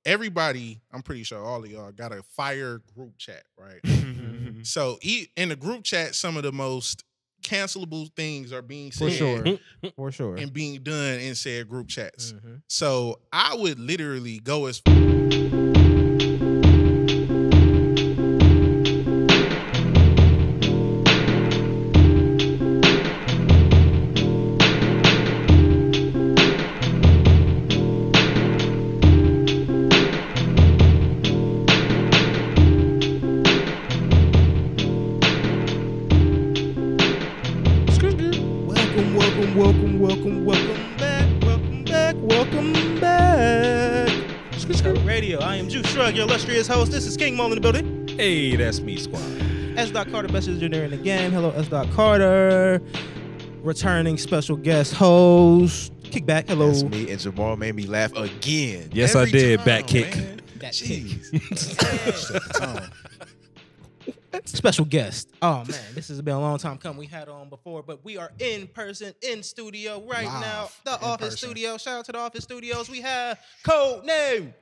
everybody, I'm pretty sure all of y'all got a fire group chat, right? So in the group chat, some of the most cancelable things are being said For sure. and being done in said group chats. So I would literally go as Welcome back. Radio. I am Juice Shrug, your illustrious host. This is King Mole in the building. Hey, that's me, squad. S. Carter, best engineering again. Hello, S. Carter. Returning special guest host. Kickback. Hello. That's me, and Jamal made me laugh again. Yes, I did. Back kick. That kick. Jeez. Special guest. Oh man, this has been a long time coming. We had on before, but we are in person, in studio right Live, now. The in Office person. Studio. Shout out to the Office Studios. We have CodeNameJames.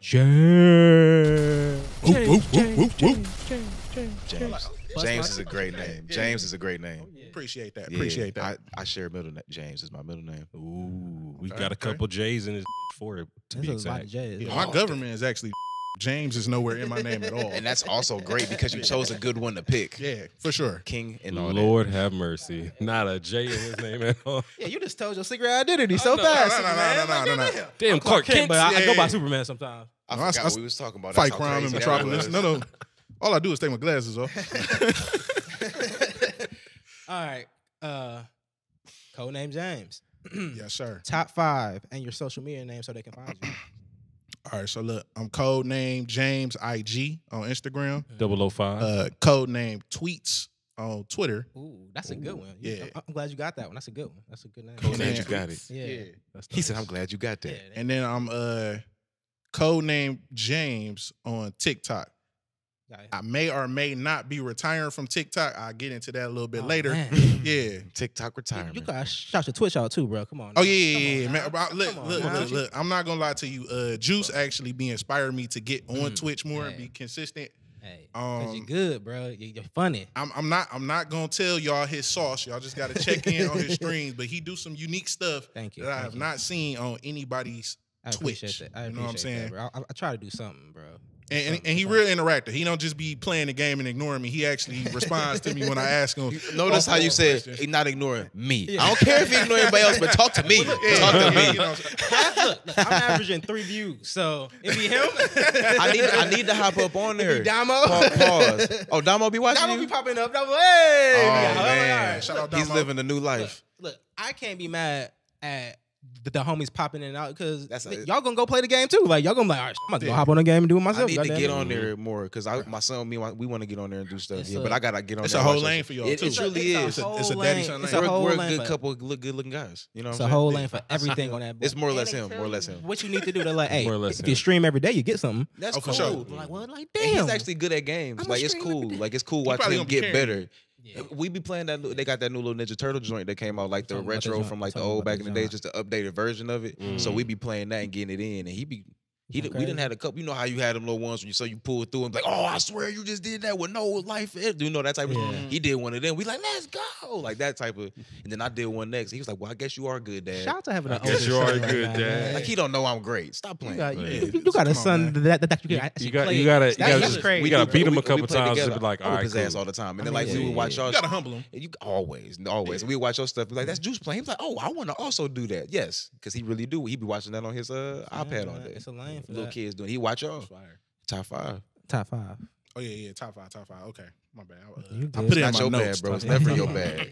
James is a great name. James is a great name. Appreciate that. Yeah, Appreciate that. I share a middle name. James is my middle name. Ooh, we Okay, got a couple J's in his for it, to be exact. Yeah, my government is actually James is nowhere in my name at all. And that's also great because you chose a good one to pick. Yeah, for sure. King and all Lord have mercy. Not a J in his name at all. Yeah, you just told your secret identity so fast. No. Damn, Clark Kent. But I go by Yeah. Superman sometimes. I I- forgot I- what we was talking about. Fight That's how crime in crazy that Metropolis. was. No. All I do is take my glasses off. All right. CodeNameJames. Yes, sir. Top 5 and your social media name so they can find you. All right, so look, I'm CodeNameJames IG on Instagram. 005. CodeName Tweets on Twitter. Ooh, that's a good one. Yeah. I'm glad you got that one. That's a good one. That's a good name. Code name. you got it. Yeah. He said, I'm glad you got that. Yeah, And then I'm CodeName James on TikTok. got it. I may or may not be retiring from TikTok. I'll get into that a little bit Oh, later. man. Yeah. TikTok retirement. You gotta shout your Twitch out too, bro. Come on. Oh now. yeah. Come Man, on, about- now. look, Come on, look, now. look. I'm not gonna lie to you. Juice actually be inspiring me to get on Twitch more and Hey. be consistent. Hey, cause you're Um, good, bro. You're funny. I'm not gonna tell y'all his sauce. Y'all just gotta check in on his streams. But he do some unique stuff Thank you. that I thank have you. not seen on anybody's I Twitch. appreciate that. I You know what I'm appreciate saying? that, bro. I try to do something, bro. And he real interactive. He don't just be playing the game and ignoring me. He actually responds to me when I ask him. Notice how you said questions. he not ignoring me. Yeah. I don't care if he ignore anybody else, but talk to me. Yeah. Talk to me. You know what I'm saying? Look, I'm averaging 3 views, so it be him. I need to hop up on there. Damo. Pause. Oh, Damo be watching Damo you? be popping up. Damo, hey. Oh, Yeah, man. all right. Shout out He's Damo. living a new life. Look, I can't be mad at the homies popping in and out because That's a- y'all gonna go play the game too. Like y'all gonna be like, all right, I'm about to go hop on the game and do it I myself. need to goddamn get it. on there more because my son, we want to get on there and do stuff. It's Yeah, a- but I gotta get on It's there. a and whole watch lane that for shit. y'all, It too. truly It's is. It's a daddy son It's lane. a whole We're a lane good for- couple of good looking guys. You know It's what a I'm whole saying? lane for everything on that. It's more or And less they him, tell more or you less him. What you need to do to like, hey, More or less if you him. stream every day, you get something. That's Oh, for cool. sure. Like what? Like And damn. he's actually good at games. I'm a Like it's streamer. cool. Like it's cool probably watching him gonna be get carrying better. Yeah. We be playing that. They got that new little Ninja Turtle joint that came out, like the Talking about retro that from joint. like the Talking old about back in the that day, joint. just an updated version of it. So we be playing that and getting it in. And we didn't had a couple. You know how you had them little ones when you pull through and be like, oh, I swear you just did that with no life. You know that type of. Yeah. He did one of them. We like, let's go, like that type of. And then I did one next. He was like, well, I guess you are good, Dad. Shout out to having an guess older you are son like good, that, Dad. man. Like he don't know I'm great. Stop You playing. got, Yeah. you got a Come on, son man. that you can actually play. You gotta That's crazy. we gotta beat him We a couple play times together. to be like, I all whoop right, his ass cool. all the time. And I then like mean, we would watch y'all. You gotta humble him. And you always. We watch your stuff. Be like, that's Juice playing. He was like, oh, I want to also do that. Yes, because he really do. He be watching that on his iPad all day. It's a lane for Little that. kids doing. He watch y'all. Fire. Top 5. Top 5. Oh yeah. Top five. Okay, my bad. You I good. put it in Not my your notes. bad, bro. It's Okay. never your bad.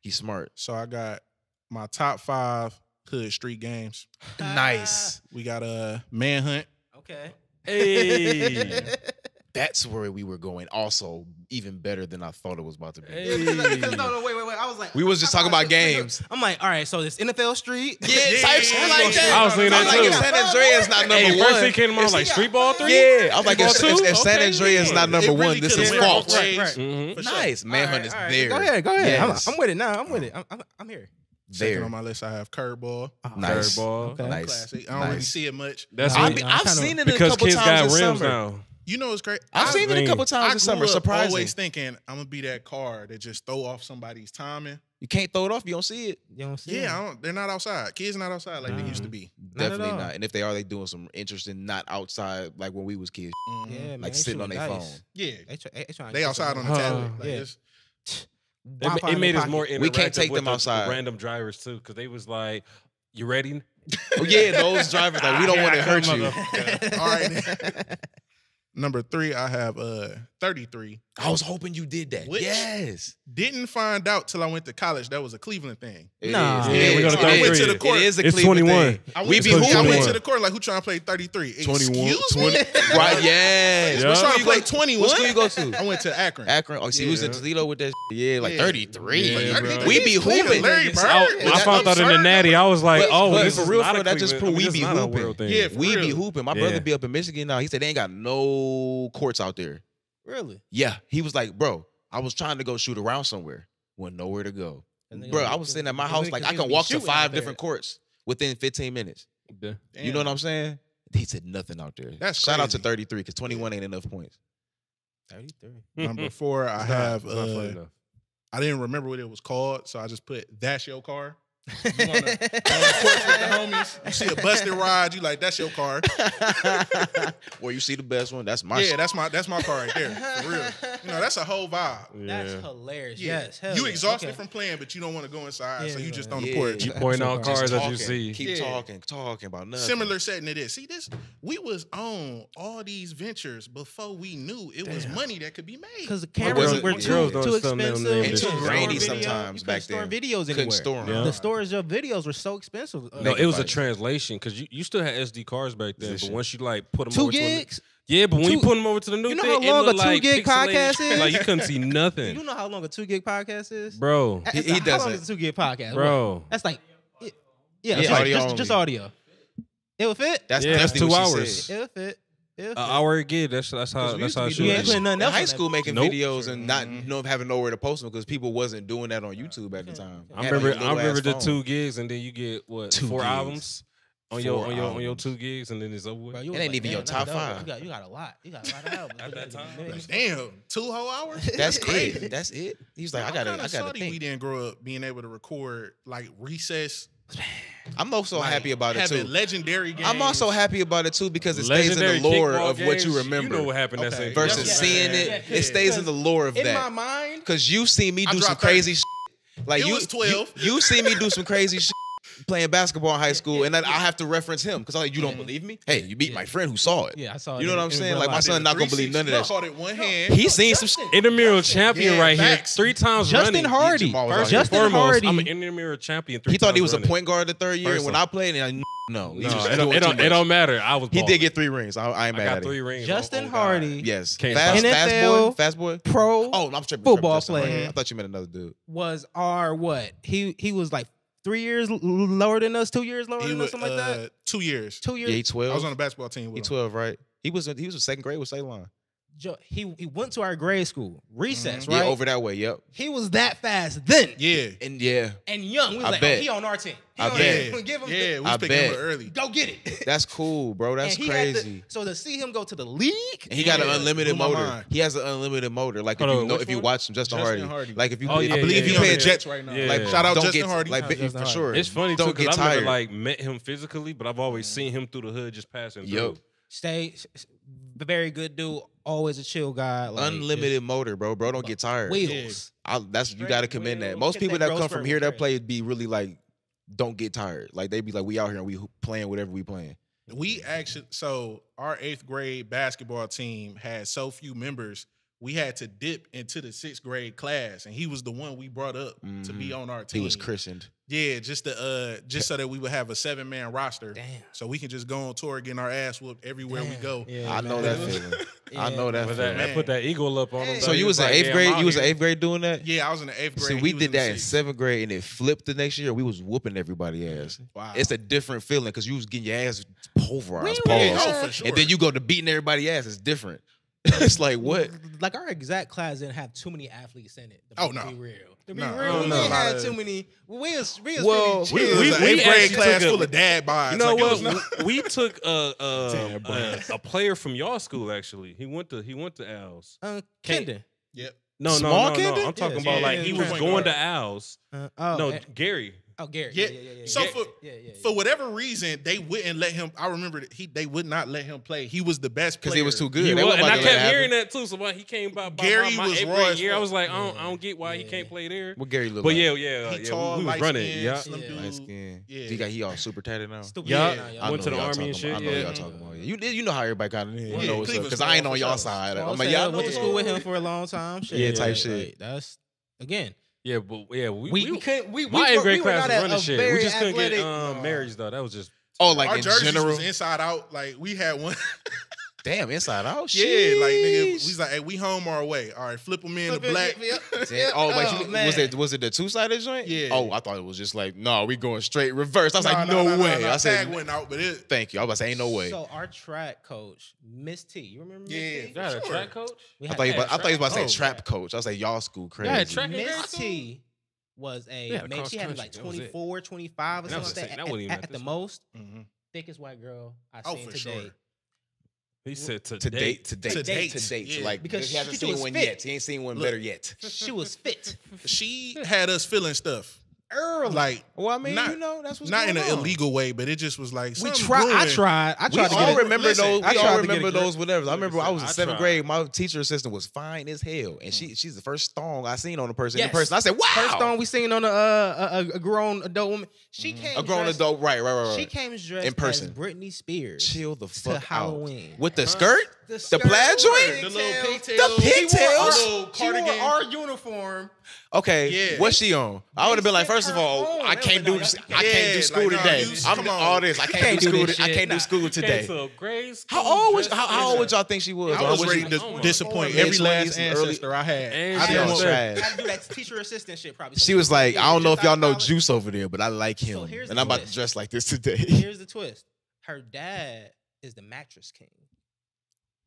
He's smart. So I got my top 5 hood street games. Nice. We got Manhunt. Okay. Hey. That's where we were going. Also, even better than I thought it was about to be. Hey. No, wait. I was like, We was just talking about games. I'm like, all right, so it's NFL Street. Yeah, type shit like that. I was thinking that like too. if San Andreas not number Hey, one. first thing came to mind, like Street Ball 3? Yeah, I'm like, if Street Ball 2? if San Okay, Andreas yeah. not number It really one, this could've is went false. both ways. Mhm. For sure. Nice. Manhunt is there. Go ahead. Yes. I'm with it now. I'm with it. I'm here. Second There. on my list, I have curveball. Nice. Curveball. Okay. Nice. Classic. I don't really Nice. see it much. That's I what, mean, I've kinda- seen it a because couple kids times got this rims summer. now. You know, it's great. I've seen it a couple times I this summer. grew up Surprising. always thinking I'm gonna be that car that just throw off somebody's timing. You can't throw it off. You don't see it. You don't see Yeah, it? I don't, they're not outside. Kids not outside like they used to be. Not at Definitely all. not. And if they are, they doing some interesting, not outside like when we was kids. Mhm. Yeah, man. Like they sitting on shooting their dice. phone. Yeah, Trying to they get outside some on the money. tablet. Like Yeah. it's, Wi-Fi It in made their us more pocket. interactive We can't take with them the outside. random drivers too, because they was like, "You ready?" Oh yeah, those drivers like we don't want to hurt you. all right. Number 3, I have 33. I was hoping you did that. Which- Yes. Didn't find out till I went to college that was a Cleveland thing. It Nah. is. Yeah, It we is. go to It is. 33. the court. It is a It's Cleveland 21. thing. I We went, be to, I hooping. went to the court like, who trying to play 33? 21. Excuse me? Right, yes. Yeah. What school Trying to you play go 21? What school you go to? I went to Akron. Akron. Oh, see, we was in Yeah. Toledo with that Yeah, like Yeah. 33. Yeah, Like, bro. 33 We be is Cleveland, hooping. Larry Bird. I That's found out in the absurd. natty. I was like, But- "Oh, but this for is real, not for a that just Cleveland- prove we this be is not a hooping. world thing." Yeah, for We be real. hooping. My Yeah. brother be up in Michigan now. He said they ain't got no courts out there. Really? Yeah. He was like, bro, I was trying to go shoot around somewhere. Wasn't nowhere to go. And they Bro, gonna I be- was sitting at my they house gonna like I be can walk to shooting out 5 there. different courts within 15 minutes. Yeah. You know what I'm saying? He said nothing out there. That's Shout out to crazy. 33 because 21 ain't enough points. 33. Number 4, I It's have. not fun enough. I didn't remember what it was called, so I just put "That's your car." You on the porch with the homies, you see a busted ride, you like, that's your car. Or you see the best one, that's my Yeah, shit. that's my car right there, for real. You know, that's a whole vibe. That's Yeah. hilarious. Yeah. Yes. Hell you yeah. exhausted Okay. from playing, but you don't want to go inside, so Yeah, you just man. on the Yeah. porch. You point out Just cars that you Talking. see. Keep Yeah. talking about nothing. Similar setting to this. See, this we was on all these ventures before we knew it was money that could be made. Because the Girls- cameras were girls too don't expensive sell them and names. And too store grainy video. sometimes You back couldn't then. store videos Couldn't anywhere. store 'em. Yeah. The storage of videos were so expensive. No, it was a Megabytes. translation because you still had SD cards back then. Position. But once you like put them 2 over to gigs. yeah, but when you Two- put them over to the new You know thing, how it long a looked 2 like gig pixelated podcast shit. is? Like you couldn't see nothing, You know how long a 2 gig podcast is? bro. That's He how does long it. is a 2 gig podcast? Bro. What? That's like, yeah, Yeah, that's right. audio Just only. audio. It would fit. That's Yeah, definitely that's what 2 she hours. said. It would fit. It would An fit. hour a gig. That's how We that's used to how be it You doing ain't should that be. putting nothing in else high on school that. making Nope. videos and not having nowhere to post them because people wasn't doing that on YouTube at the time. I Had remember like a little ass the phone. 2 gigs, and then you get what 2 4 gigs. albums on 4 your albums. 2 gigs, and then it's over with. Bro, you It was ain't even your damn, top that's dope. 5. You got a lot. You got a lot of albums. At that time, Like, Damn, 2 whole hours? That's crazy. it. That's it. He's like, I I'm gotta kinda salty we think. didn't grow up being able to record like recess. I'm also like, happy about it having too. legendary games. I'm also happy about it too because it stays in Legendary the lore kickball of what you games, remember. You know what happened that Okay. same versus Yeah. seeing it, Yeah. it stays in the lore of in my that. mind, Because you see me I do some dropped 30. crazy shit. Like It was 12. You see me do some crazy shit playing basketball in high school, and then I have to reference him because I'm like, you don't believe me? Hey, you beat my friend who saw it. yeah, I saw it. You know what I'm in saying? real Like my life. son not gonna believe none of that. I caught it one hand. He seen some shit. intramural champion Yeah, right facts. here 3 times Justin running. Hardy. Jamal was out First here. and Justin foremost, Hardy. I'm an intramural champion. 3 He thought he times was a running. point guard the third year, First and when one. I played, and No, he was just it doing too don't much. matter. I was. He balling. did get 3 rings. I ain't I mad got at 3 him. rings. Justin Oh, God. Hardy Yes, Can't fast, stop. fast boy, NFL fast boy. pro Oh, I'm tripping. football tripping. player. I thought you meant another dude. was our what? He was like 3 years lower than us, 2 years lower He than was us, something like that. 2 years. 2 years. Yeah, he I 12. was on the basketball team He with him. 12, right? He was in second grade with Ceylon. He went to our grade school, recess, Mhm. right? Yeah, over that way. Yep. He was that fast then Yeah. And yeah, and young. We was I like, bet. he on our team. He I on bet. our team. Give him Yeah, we I was picking him bet. up early. go get it. that's cool, bro. That's And he had crazy. so to see him go to the league, And he got an Yeah, unlimited blew my motor. mind. He has an unlimited motor. Like Hold if on, you know, which if you one? watch him, Justin Hardy. Like if you, Oh, I yeah, believe yeah, you yeah. pay Yeah. Jets right now. Yeah. Like Shout out don't Justin get, Hardy. Like Shout out Justin for Hardy. sure. It's funny too Don't because get I never tired. like met him physically, but I've always seen him through the hood just passing Yup. through. stay very good dude, always a chill guy. Like, Unlimited motor, bro. Bro, don't get tired. wheels. That's you got to commend that. wheels. Most Get people that that come from Grossberg here that train. play be really like don't get tired. Like they be like we out here and we playing whatever we playing. We actually, so our 8th grade basketball team had so few members, we had to dip into the 6th grade class, and he was the one we brought up to be on our He team. was christened. Yeah, just so that we would have a 7-man roster, Damn. so we can just go on tour getting our ass whooped everywhere we Damn. go. Yeah, I know man. that feeling. I Yeah, know that But feeling. that put that eagle up on him. So He you was in like, 8th yeah, grade? I'm out You was in here. 8th grade doing that? Yeah, I was in the 8th grade. See, he we was did in the that in 6th. 7th grade, and it flipped the next year. We was whooping everybody ass. Wow. It's a different feeling because you was getting your ass pulverized. We Pause. was- Oh, for sure. And then you go to beating everybody ass. It's different. It's like what? Like our exact class didn't have too many athletes in it. Oh, To no. be real. To be Nah, real, we no. ain't had too many. We was Well, pretty We chill. was an 8th grade actually class took a- full of dad bods. You know like, it what? was no- We took Damn, bro. a player from y'all school. Actually, he went to Al's. Kendon. Yep. No, Small no. Kendon? I'm talking Yeah, about yeah, like he yeah, was point going guard. to Al's. Oh, No, Gary. Oh, Gary. Yeah. Yeah. So Yeah. for for whatever reason, they wouldn't let him. I remember that they would not let him play. He was the best player because he was too good. He They was, wasn't and I about to let it kept happen. hearing that too. So when he came by Gary my was 8th raw grade as year, I fuck. was like, I don't get why he can't play there. What Gary look But like? yeah, He tall, we was light running. skin, Yeah, slim dude. Light skin. Yeah. He all super tatted now. Stupid. Yeah. I Went to know the y'all army talking and shit, about- I know yeah. y'all talking about. You know how everybody kind of Yeah, you know what's up Cleveland's because I ain't small on for y'all sure. side. Well, I'm like, I y'all went to know- school with him for a long time. Shit, Yeah, type like, shit. like, that's again. yeah, but yeah, We couldn't. my 8th grade we were class not was a running shit. very We just couldn't get athletic- marriages though. That was just Oh, like Our in jerseys general. was inside out. Like we had one. Damn, inside out. Yeah, like nigga, we Sheesh. was like, hey, we home or away. All right, flip them in the Flip it, black. yeah. Oh, but man. was it the two-sided joint? Yeah. Oh, I thought it was just like, no, we going straight reverse. I was Nah, like, nah, no nah, way. nah, I tag said, went out, but it. thank you. I was about to say, ain't no way. So our track coach, Miss T, you remember Miss Yeah. T? you had a Sure. track coach. We I had thought you that. about to say Oh, trap coach. I was like, y'all school crazy. Yeah, track- Miss Very soon. T was a Yeah, maybe she had cross like country, that was it. 24, 25 or That was something the same- like that wasn't even at at the this most. Mhm. Thickest white girl I've Oh, seen for today. sure. He said To date. To date. Yeah. Like, Because he hasn't she seen was one fit. yet. He ain't seen one Look. better yet. She was fit She had us feeling stuff. early. Like, Well, I mean, Not- you know, that's what's not in going an on. illegal way, but it just was like, we something tried. I brewing. tried. We to get all it. remember listen, those. I We tried all to get remember a grip. those. Whatever. I remember I was in I 7th tried. grade. My teacher assistant was fine as hell, and she's the first thong I seen on a person. Yes. In person, I said, "Wow." First song we seen on a grown adult woman. She came a grown dressed, adult, right. She came dressed In person. as Britney Spears. Chill the fuck Halloween. out with the skirt, the skirt, plaid joint. The little pigtails. The pigtails? The little She wore cardigan. our uniform. Okay, Yeah. what's she on? I would have been like, sent first of her all, home. I They can't was do like, this. you I can't- can't do Yeah, school like, nah, today. you- I'm come on. all this. I can't can't do do school. this I shit. can't do Nah. school today. To grade school, How old was? dressed How as old a- would y'all think she was? I was Or ready she- to Oh my disappoint God. every last Mid-twenties, early- ancestor I had. And I she didn't was want trash. Had to do that teacher assistant shit probably. She was like, I don't know if y'all know Just Juice over there, but I like So him, here's and the I'm about to twist. dress like this today. Here's the twist. Her dad is the mattress king.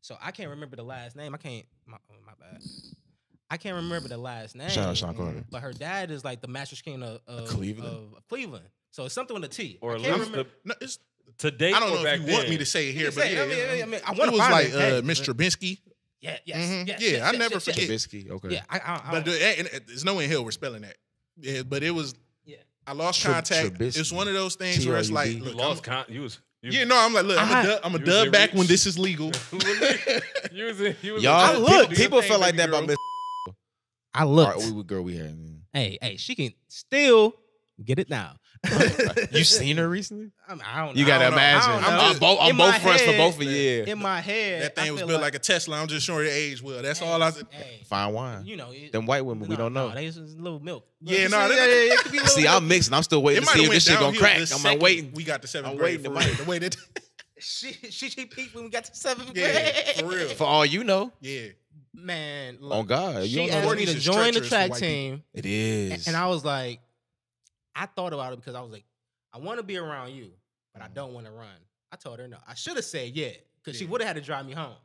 So I can't remember the last name. My bad. I can't remember the last name. Shout out Sean Carter. But her dad is like the mattress king of Cleveland? Of Cleveland. So it's something with a T. Or I at can't least remember. No, it's, to date I don't or know back if you want then. me to say it here, You but say yeah, it. I mean, I it want to was find like it. Hey, Mr. Binsky. Yeah, yes, Mhm. yes, Yeah, yes, I yes, never yes, forget. yes. Trubisky, okay. Yeah, I But don't- there's no in hell we're spelling that. Yeah, but it was. Yeah. I lost Trub- contact. Trubisky. It's one of those things where it's like, TRUB. look, You lost you was yeah, no, I'm like, look, I'm a You was dub in back when reach. this is legal. you was Y'all, look. people Do your felt like thing, that baby about Miss. I All looked. right, we girl we had. Hey, she can still get it now. You seen her recently? I don't know. You gotta I don't know. imagine. I don't know. I'm In both my fronts for head- both of you. Yeah. In my head, That thing I was feel built like a Tesla. I'm just showing it age well. That's all I said. Hey, Fine wine. you know, Them white women, we don't know. No, they just a little milk. Yeah, Look, no, you see, they- it could be a little See, milk. I'm mixing. I'm still waiting It to might see have if this went shit gonna downhill crack. the I'm second waiting. We got to 7th I'm grade waiting for to real. The way that, She peaked when we got to 7th grade. yeah, for real. For all you know, Yeah, Man, look, on God, you she don't know asked what me to is join the treacherous for track white team, it is. and I was like, I thought about it because I was like, I want to be around you, but I don't want to run. I told her no. I should have said yeah, because she Yeah. would have had to drive me home.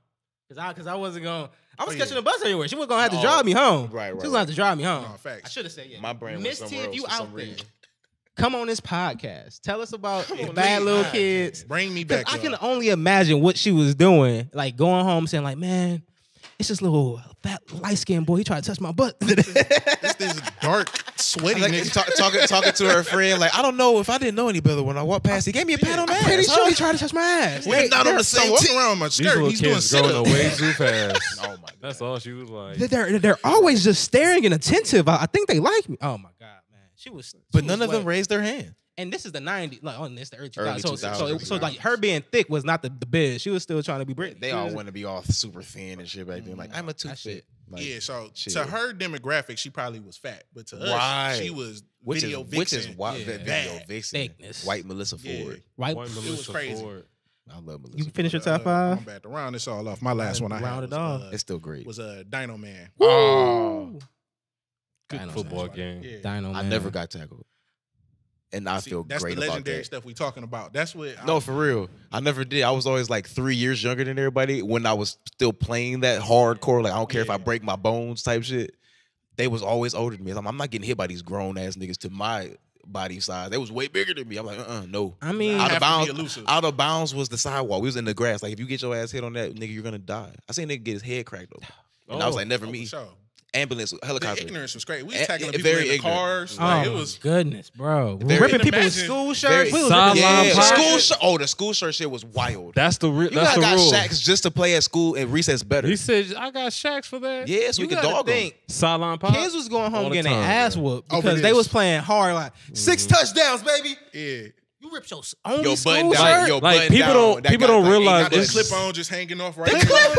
Because I wasn't going. I was Oh, catching yeah. the bus everywhere. She was gonna have to Oh, drive me home. right, She right, was gonna have to drive me home. No, I facts. should have said yeah. My brain was Miss T, somewhere if else you for some out there, reason. come on this podcast. Tell us about Come on bad this little podcast. kids. Bring me 'Cause back. I can y'all. only imagine what she was doing, like going home saying, like, man, it's this little fat light skinned boy. He tried to touch my butt. This dark, sweaty Like, nigga. talking to her friend, like, I don't know if I didn't know any better when I walked past. He gave me a pat on the I'm ass. pretty huh? sure he tried to touch my ass. We're not on the Stop same walking team. around with my These skirt. little He's doing kids growing sit-ups. up way too fast. Oh my God. That's all she was like. They're always just staring and attentive. I think they like me. Oh my god, man, she was. But none of them raised their hand. And this is the '90s, like, oh, and it's the early Early 2000s. So 2000s. like her being thick was not the biz. She was still trying to be Britney. They all want to be all super thin and shit back then. Like, I'm a too That fit. shit. Like, Yeah, so chill. to her demographic, she probably was fat, but to us, Right. she was which video is vixen. why Yeah. video Bad. vixen, Thickness. white Melissa Yeah. Ford. Right? White was Melissa crazy. Ford. I love Melissa. You finish your Ford. top five. I'm about to round this all off. My last one I had Round it was, off. It's still great. was Dino Man. Oh, Good Dino football Man. game. Yeah. Dino I Man. never got tackled, and I See, feel that's great the about legendary that. stuff we talking about. That's what. No, for real. I never did. I was always like 3 years younger than everybody when I was still playing that hardcore. Like, I don't care if I Yeah. break my bones type shit. they was always older than me. I'm not getting hit by these grown ass niggas to my body size. They was way bigger than me. I'm like, no. I mean, Out of bounds was the sidewalk. We was in the grass. Like, if you get your ass hit on that, nigga, you're gonna die. I seen a nigga get his head cracked though. And I was like, never me. Sure. Ambulance, helicopter. The ignorance was great. We was tackling people very in the cars. Oh, Like, it was goodness, bro. Very- Ripping people with Imagine- school shirts. We was Sideline ripping- pocket. School shirt. Oh, the school shirt shit was wild. That's the You that's got the rule. shacks just to play at school and recess better. He said, "I got shacks for that." Yeah, so we You could gotta dog them. think, Sideline pop. kids was going All home the getting their time, ass bro. whooped Over because they this. was playing hard, like 6 touchdowns, baby. yeah. You ripped your only Yo, school button down. shirt. Yo, Like, button people down. don't- That people guy don't like, realize Got the this. clip on just hanging off right The there. clip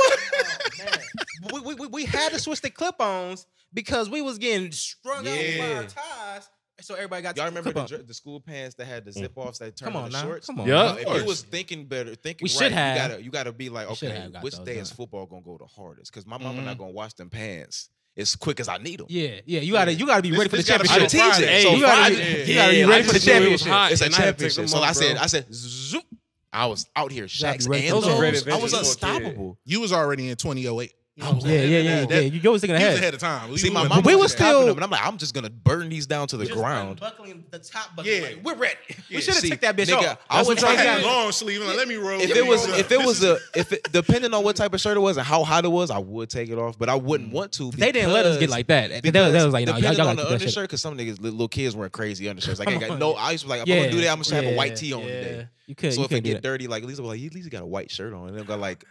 Oh, man. We had to switch the clip-ons because we was getting strung out by Yeah. our ties. So everybody got Y'all remember clip-on. the school pants that had the zip offs that turned Come on into now. shorts? Come on. Yeah. now. Of If course. you was thinking We right, should have. you gotta be like, We should okay, have got which those, day is huh? football gonna go the hardest? Because my mama not gonna wash them pants as quick as I need them. Yeah. You gotta be ready for the This gotta be championship. on Friday. Hey, So you gotta be, Friday- you gotta be Yeah, ready I for the just knew it was championship. hot. It's a and I had to take championship. them So off, I bro. said, zoop. I was out here, gotta shacks be ready and for those. those. I was Those are great unstoppable. You was already in 2008. You know what I'm Yeah. saying? You always thinking He was ahead. ahead of time. See, my went- mama we was was tapping still- them, and I'm like, I'm just gonna burn these down to the ground. Unbuckling the top button. Yeah. Like, we're ready. We Yeah. should have See, took that bitch nigga, off. I was That's I what had y'all a got. long sleeve. Like, let me roll. If let it me was, roll up. if it This was is- depending on what type of shirt it was and how hot it was, I would take it off. But I wouldn't want to. They didn't let us get because- like that. They Because was like, no, y'all depending on gotta the keep that undershirt, shit. because some niggas, little kids wearing crazy undershirts. Like, I ain't got Come no. on. I used to be like, if I'm gonna do that, I'm gonna have a white tee on today. You could. So you if could it do get that. dirty, like at least I'm like, at least you got a white shirt on, and then got like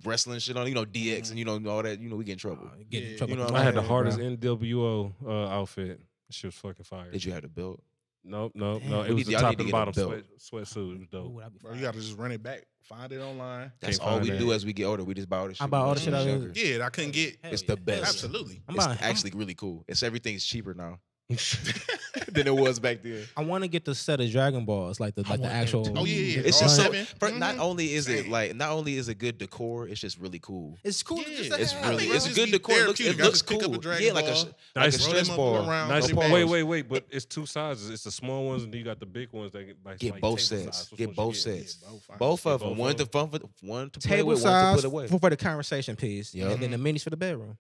wrestling shit on, DX, and all that. We get in trouble. Get in Yeah. trouble. You know what I had the Bro. hardest NWO outfit. She was fucking fire. Did you have the belt? Nope. Damn. It We was need- the y'all top need to and get a bottom belt. sweatsuit. It was dope. Ooh, that'd be Bro, fire. you got to just run it back. Find it online. That's Can't all find we that. do as we get older. We just buy all the shit. I buy all the when shit we I was was- younger. Yeah, I couldn't get. Hell It's yeah. the best. Absolutely. I'm It's buying. actually really cool. Everything's cheaper now than it was back then. I want to get the set of Dragon Balls, like the want that actual. too. Oh, yeah. It's All just so. seven? Not only is it Same. not only is it good decor, it's just really cool. It's cool. Yeah. just to It's have, really bro. it's just good be decor. It looks therapeutic. I looks just pick up cool. a Dragon Yeah, like Ball, like a Nice. stress roll them up ball. around. Nice. No Wait, balls. wait. But it's two sizes. It's the small ones, and then you got the big ones that Get like both table sets. size. Which Get ones both you get? sets. both fine. Both of Both them. One of to fun for one to play Table with, one size to put away. for the conversation piece, Yeah. and then the minis for the bedroom.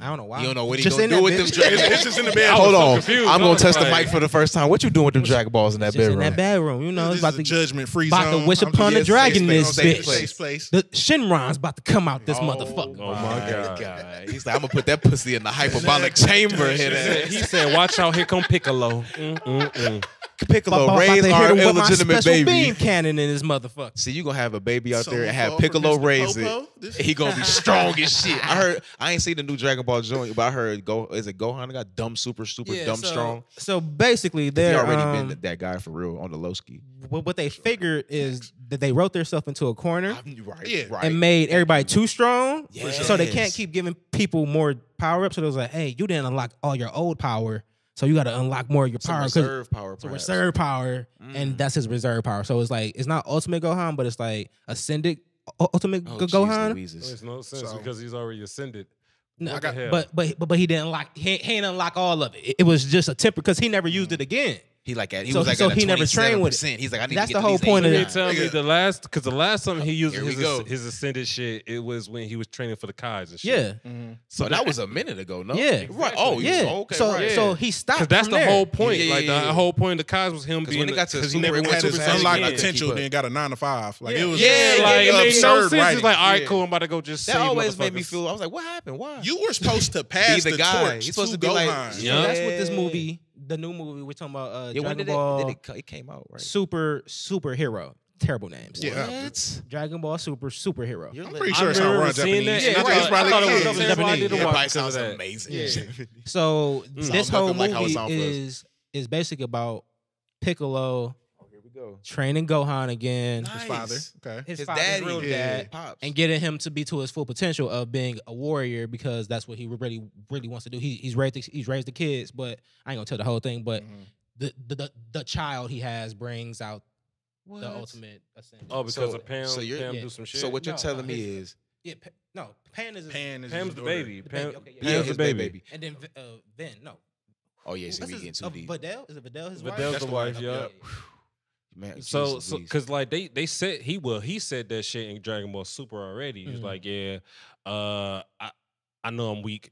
I don't know why. You don't know what he Just gonna in do that with them bitch. Dragon It's just in the bed. Hold so on. confused. I'm I gonna was test the like- mic for the first time. What you doing with them Dragon Balls in that Just in bedroom? that bedroom, you know, This it's is about a to judgment-free about to zone. wish I'm upon just- the dragon safe this space, bitch. safe place. The Shinron's about to come out this Oh. motherfucker. Oh my god. He's like, I'm gonna put that pussy in the hyperbolic chamber. He said, "Watch out! Here come Piccolo." Piccolo, About raise to our hit him with my illegitimate special baby. beam cannon in this motherfucker. See, you gonna have a baby out there and Someone have fall for Piccolo Mr. raise Popo? it. This- He gonna be strong as shit. I ain't seen the new Dragon Ball joint, but I heard is it Gohan? I got dumb, super dumb, strong. So basically, He they're already been that guy for real on the low ski. what they figured is that they wrote themselves into a corner Right, Yeah. right. and made everybody too strong, Yes. so they can't keep giving people more power up. So it was like, hey, you didn't unlock all your old power, so you got to unlock more of your Some power. 'cause- reserve power. So perhaps. reserve power, and that's his reserve power. So it's like it's not ultimate Gohan, but it's like ascended ultimate Oh, jeez Gohan. Louises. Makes no sense So- because he's already ascended. No, What the hell? but he didn't unlock. He ain't unlock all of it. It was just a temper because he never used it again. He like at he So- was like so at a he never trained with it. 27%. He's like, I need That's to get the to whole these point of You 89. didn't tell me the last time he used Here we go. his ascended shit, it was when he was training for the Kais and shit. Yeah, So that was a minute ago, no? Yeah. Right. Oh, yeah. Okay. so right. so he stopped. Because that's from the there. whole point. Yeah, like yeah, the yeah. whole point of the Kais was him 'Cause being when it got to because Super, he never it went went to to the Super unlocked Saiyan. potential, Keep up. then got a 9 to 5. Like Yeah. it was, Yeah, like it made no absurd sense. writing. It's like, all right, Yeah. cool, I'm about to go just That save always made me motherfuckers. feel. I was like, what happened? Why? You were supposed to pass the the guy. torch He's supposed to to be like- Gohan. So Yeah. that's what this movie, the new movie we're talking about, Yeah, when Dragon did Ball it came out, right? Superhero. Terrible names. Yeah. What? Dragon Ball Superhero. You're I'm like- pretty I sure it's not remember run seeing Japanese. that, It's and probably- it's I probably thought it was kids. terrible. I didn't Yeah, it watch probably because of sounds that. amazing. Yeah. So this Sounds whole nothing like how it movie sound for us. is basically about Piccolo Here we go. training Gohan again, His father. Okay. his His father's daddy, real yeah. dad, Pops. and getting him to be to his full potential of being a warrior because that's what he really wants to do. He's raised the kids, but I ain't gonna tell the whole thing. But the child he has brings out What? the ultimate ascension. Oh, because So- of Pam. so you're- Pam yeah. do some shit. So what you're No, telling me his- is, Yeah, no, Pan is Pan is Pam's his the daughter. baby. The Pam, baby, okay, yeah. Pam's his the baby. baby. and then Vin, no. Oh yeah, see, What's we his- getting too deep. Videl? Is it Videl his wife? Vidal's That's the the wife, wife, yeah. Man, So, Jesus, Louise. because like they said he said that shit in Dragon Ball Super already. He was like, yeah, I know I'm weak,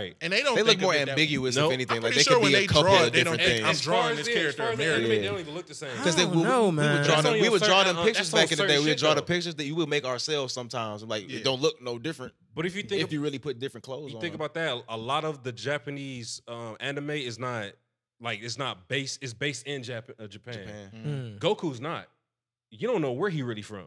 Right. And they don't. They look think more of it that way. ambiguous, No, if anything. I'm Like pretty they sure could when be they a couple draw it, of they don't different think, things. I'm drawing this character as American. They don't even look the same. Because I don't know, we man. would draw That's them. only We on would draw them certain- pictures that's on back in the day. certain We would shit, draw the though. pictures that you would make ourselves sometimes. Like Yeah. it don't look no different But if you think if you really put different clothes on. think about that, a lot of the Japanese anime is not like it's not based. It's based in Japan. Japan. Mm. Goku's not. You don't know where he really from.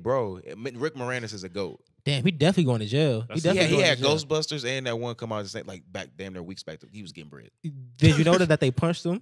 bro. Rick Moranis is a GOAT. Damn, he definitely going to jail. That's- He going had to jail. Ghostbusters and that one come out the same, like back damn near weeks back. He was getting bread. Did you know that they punched him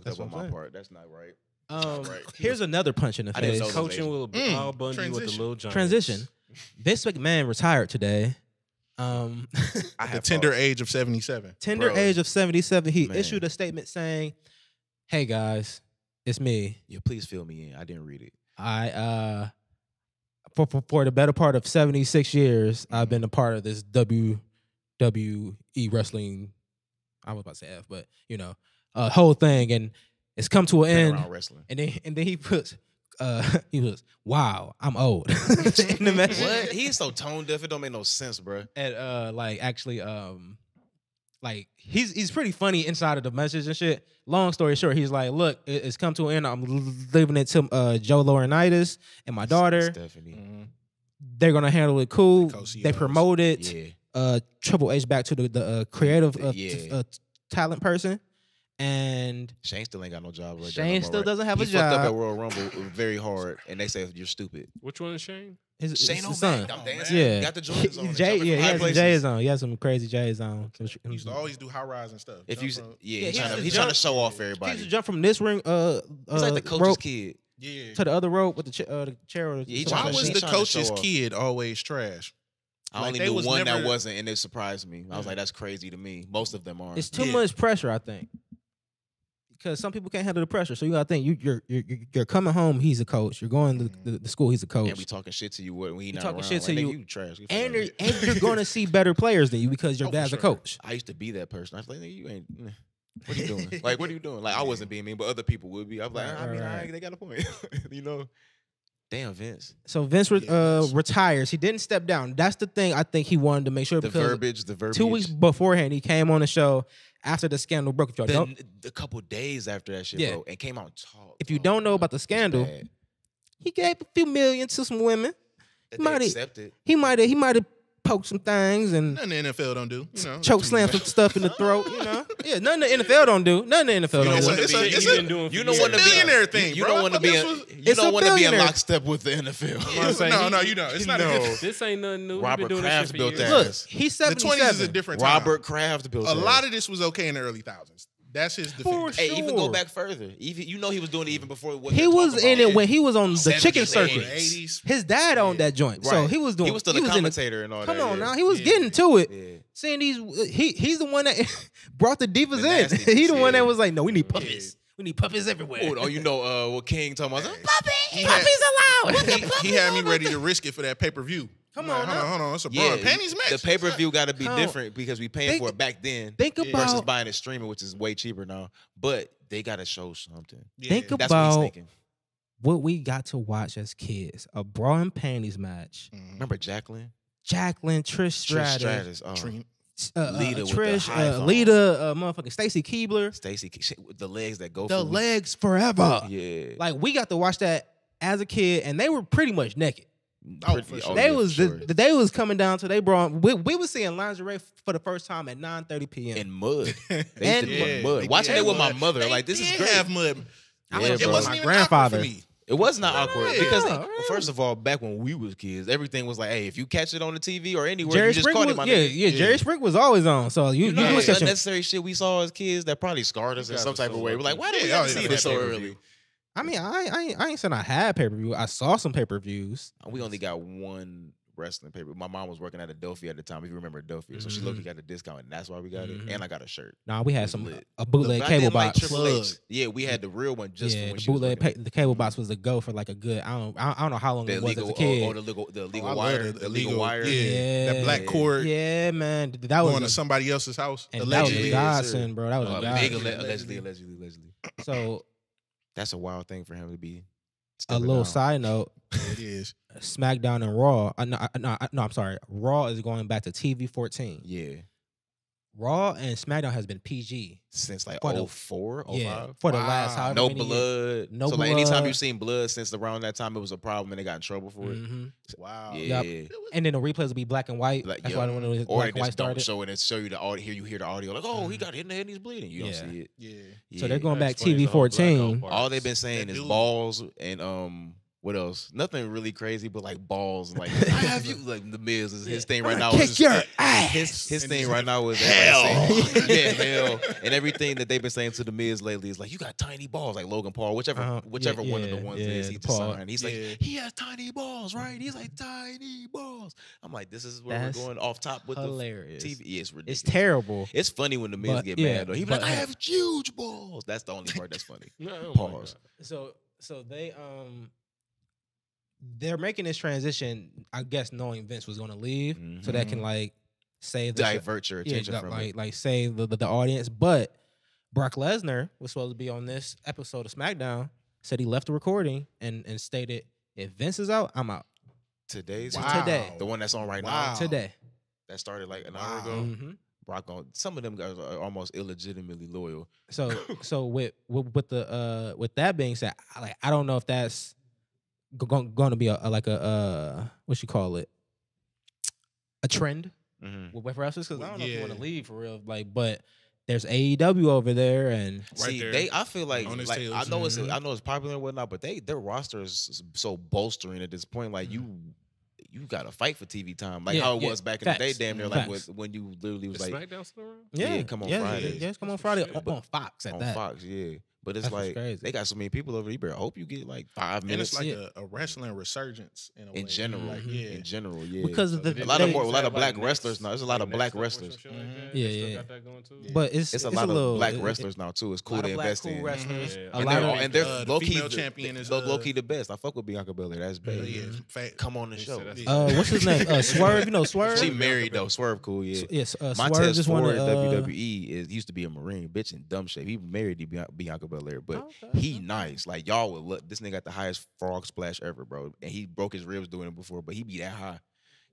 fucked That's up on what I'm my saying. part. That's not right. right. Here's another punch in the I didn't face. know Coaching Will Al Bundy with the transition. Little Giants. Transition. Vince McMahon retired today. I The have tender thoughts. age of 77. Tender Bro. age of 77. He Man. issued a statement saying, "Hey guys, it's me." Yeah, please fill me in. I didn't read it. I for the better part of 76 years, I've been a part of this WWE wrestling. I was about to say F, but whole thing, and it's come to an end. Around wrestling. And then he puts, wow, I'm old in the message. What? He is so tone deaf. It don't make no sense, bro. And he's pretty funny inside of the message and shit. Long story short, he's like, look, it's come to an end. I'm leaving it to Joe Laurinaitis and my daughter. Stephanie. Mm-hmm. They're gonna handle it cool. The They promoted Yeah. Triple H back to the creative Yeah. talent person. And Shane still ain't got no job right Shane now, still doesn't have a He fucked up job. at Royal Rumble very hard, and they said you're stupid. Which one is Shane? His Shane his son. O'Mac, I'm dancing. Yeah, He got the Jordans on. Jay, jumping yeah, from he high has some places. J's on. He has some crazy J's on. He used to always do high rise and stuff. If you, Jump from- yeah, Yeah, he's trying to show off He everybody. used to jump from this ring, He's like the coach's rope kid. yeah. to the other rope with the chair. Or Yeah, he Why tryna- was he the tryna coach's show off. kid always trash? I Like, only they knew was one that never- wasn't, and it surprised me. I was like, that's crazy to me. Most of them are. It's too Yeah. much pressure, I think, because some people can't handle the pressure. So you gotta think you're coming home. He's a coach. You're going to the school. He's a coach. And we talking shit to you when he not talking around. shit to Like, you. nigga, you trash. Get the and fuck out of you're going to see better players than you because your Oh, for dad's a sure. coach. I used to be that person. I was like, nigga, you ain't. What are you doing? Like, what are you doing? Like, I wasn't being mean, but other people would be. I was like, Right. they got a point. Damn, Vince. So Vince Vince. retires. He didn't step down. That's the thing I think he wanted to make sure The because verbiage. 2 weeks beforehand he came on the show after the scandal broke. If y'all don't, A couple days after that shit, Yeah. bro, and came out and talked. if you don't know about the scandal, he gave a few million to some women. that might- they accepted. He might have poked some things and Nothing the NFL don't do. You know, choke slam some stuff in the throat. Yeah, nothing the NFL don't do. Nothing the NFL You know, don't do. it's a- You've been doing You for don't years. want to be billionaire thing, You bro. don't want to I be. thought this was- You It's don't a want to be in billionaire. lockstep with the NFL. I'm saying, No, you don't. It's not a good. This ain't nothing new. He Robert been doing Kraft this shit for built years. that. Look, Yes. he's The 77. 20s is a different time. Robert Kraft built A that. lot of this was okay in the early thousands. That's his defense. For Hey, even sure. go back further. Even he was doing it even before. What He they're was talking in about. it when he was on the 70s, chicken 80s. circuit. 80s. His dad owned that joint, so Right. he was doing. He was still a in the- commentator and all Come that. on yeah. now, he was Yeah. getting to it. Yeah. Seeing these, he's the one that brought the divas The in. nastiness, He the one yeah. that was like, no, we need puppies. We need puppies everywhere. Oh, you know what King talking about? He Puppies had- allowed. He had me ready to risk it for that pay-per-view. Come I'm on like, now. hold on. It's a bra Yeah, and panties match. the pay-per-view got to be Come- different because we paying Think- for it back then Think Yeah. versus about buying it streaming, which is way cheaper now. But they got to show something. Yeah. think That's what he's about thinking. what we got to watch as kids: a bra and panties match. Mhm. Remember Jacqueline? Jacqueline, Trish Trish Stratus, Stratus. Oh. Trina. Lita with the Trish, high thong. Lita, motherfucking Stacy Keebler. Stacy, with the legs that go The for legs forever. Yeah. Like we got to watch that as a kid, and they were pretty much naked. Oh, for sure. They yeah, was for sure. the day was coming down to they brought. We was seeing lingerie for the first time at 9:30 p.m. in mud. They And- used to Yeah, mud. they Watching did it with my mud. mother, They like this is did great. have mud. I Yeah, was It bro. wasn't my even grandfather. awkward for me. It was not awkward Yeah. because Yeah. first of all, back when we was kids, everything was like, hey, if you catch it on the TV or anywhere, Jerry you just Springer caught was, it, my yeah, nigga. yeah, Jerry Springer was always on. So you You know, was like catching. unnecessary shit we saw as kids that probably scarred us in guys some are type so of way. We're like, why did we Yeah, have to yeah, see yeah, this so pay-per-view. early? I mean, I ain't saying I had pay per view. I saw some pay per views. We only got one wrestling paper. My mom was working at Adelphia at the time, if you remember Adelphia. So she looked, got a discount, and that's why we got it. Mhm. And I got a shirt. Nah, we had was some lit. a bootleg But I cable didn't like box. Triple H. Plug. Yeah, we had the real one just for Yeah, when the she was bootleg working. the cable box was a go for like a good. I don't know how long The it was illegal, as a kid. or the legal I love wire. the The legal wire. Yeah, that black Yeah. cord Yeah, man, that was going to a, somebody else's house. and that was Allegedly. a godsend, bro. That was a Big godsend. allegedly. So That's a wild thing for him to be. a stepping little down. side note: It is. SmackDown and Raw. No, I'm sorry. Raw is going back to TV 14. Yeah, Raw and SmackDown has been PG. since like For the- 04, 05. Yeah, for the last Wow. however No many years. blood. No so like anytime blood. you've seen blood since around that time, it was a problem and they got in trouble for it. Mhm. Wow. Yeah. Yep. And then the replays will be black and white. Like, That's yeah. why when it was Or black they and white just don't started. show it and show you the audio. Here you hear the audio like, oh, he Mhm. got hit in the head and he's bleeding. You don't Yeah. see it. Yeah. So they're going That back explains TV the whole blackout 14. part. All they've been saying That is dude. balls and what else? Nothing really crazy, but like balls. Like I have you. Like the Miz is his thing right now. Kick Is your ass. his And thing he's right now is hell. everybody saying, yeah, hell, and everything that they've been saying to the Miz lately is like, you got tiny balls, like Logan Paul, whichever Yeah, one of the yeah, ones yeah, it is he Paul. signed. He's Yeah. like, he has tiny balls, right? He's like tiny balls. I'm like, this is where That's we're going off top with hilarious. the TV. Yeah, it's ridiculous. It's terrible. It's funny when the Miz But, get yeah, mad though. He be but, like, I have huge balls. That's the only part that's funny. Oh my Pause. God. So they they're making this transition, I guess, knowing Vince was going to leave, so that can like save the divert your attention from it. like save the audience. But Brock Lesnar was supposed to be on this episode of SmackDown. Said he left the recording and stated, "If Vince is out, I'm out." Today's Today. the one that's on right Wow. now. Today. That started like an hour ago. Mm-hmm. Brock on some of them guys are almost illegitimately loyal. So with that being said, I don't know if that's going to be a what you call it, a trend with wrestlers, because I don't know if you want to leave for real, like, but there's AEW over there, and see, there. I feel like On his I tails. know it's popular and whatnot, but their roster is so bolstering at this point. Like you got to fight for TV time, like how it was back in the day. Damn near like when you literally was Is like SmackDown still around? Yeah, come on Fridays. Yeah, come on Friday on Fox at on that. Fox, yeah. But it's That's like crazy. they got so many people over there. You better hope you get like 5 And minutes. it's like a wrestling resurgence in a way. in general, Like, yeah. in general, yeah. Because of the a lot of Like black Next- wrestlers now. There's a lot of like black Next Up or wrestlers. some shit like that? Yeah, They still yeah. got that going too? But it's It's a lot little, of black wrestlers now too. It's a cool lot to of black invest cool in. wrestlers. Yeah. A And lot they're, of and they're the low key female champion is low key the best. I fuck with Bianca Belair. That's bad. Yeah, fact. Come on the He show. said that's- what's his name? Swerve. You know Swerve. She married though. Swerve cool, yeah. Yes, Swerve Montez just Ford wanted. WWE used to be a Marine, bitch in dumb shape. He married Bianca Belair, but he nice. Like y'all would look. This nigga got the highest frog splash ever, bro. And he broke his ribs doing it before, but he be that high.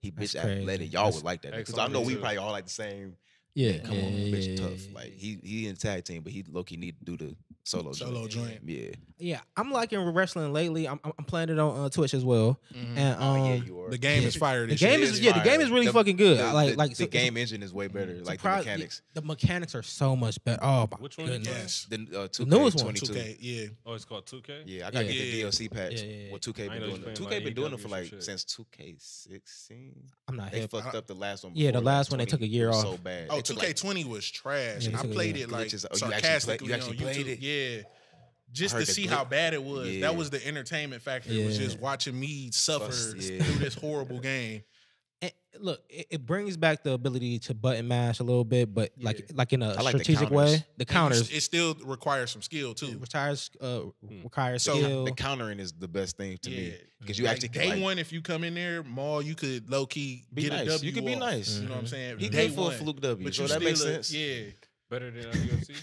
He That's bitch crazy. athletic. Y'all would like that because I know we too. probably all like the same. Yeah, Come on, bitch, tough. yeah. Like he in tag team, but he low key need to do the solo joint. Yeah. Yeah, I'm liking wrestling lately. I'm playing it on Twitch as well, and Oh yeah, you are. The game yeah. is fire. the This game shit. is the game is really fucking good. The game engine is way better. Like the mechanics. The mechanics are so much better. Oh my Which one? goodness. Yes. The 2K, newest one, 22. 2K, yeah. Oh, it's called 2K? Yeah, I gotta get the Yeah. DLC patch. Yeah. What 2K I been know doing? he's playing 2K like been doing it for AEW like shit. since 2K16. I'm not They hip. fucked up the last one. Yeah, the before, last like, one they took a 20 year was off. So bad. Oh, They took, like, 2K20 was trash. Yeah, And I they took played a it like glitches. Oh, you actually sarcastically you actually on played YouTube. it? Yeah. Just I to heard the see glitch. how bad it was. Yeah. That was the entertainment factor. It was Yeah. just watching me suffer Yeah. through this horrible game. And look, it brings back the ability to button mash a little bit, but like in a I like the strategic counters. way. The And counters it still requires some skill too. requires So, skill. The countering is the best thing to me Yeah. because you Like, actually day can, like, one, if you come in there, Maul, you could low key Be get nice. a W. You could be off. nice. You know what I'm saying? he Day good for a one. fluke W. But So you that makes still sense. Yeah. Better than UFC?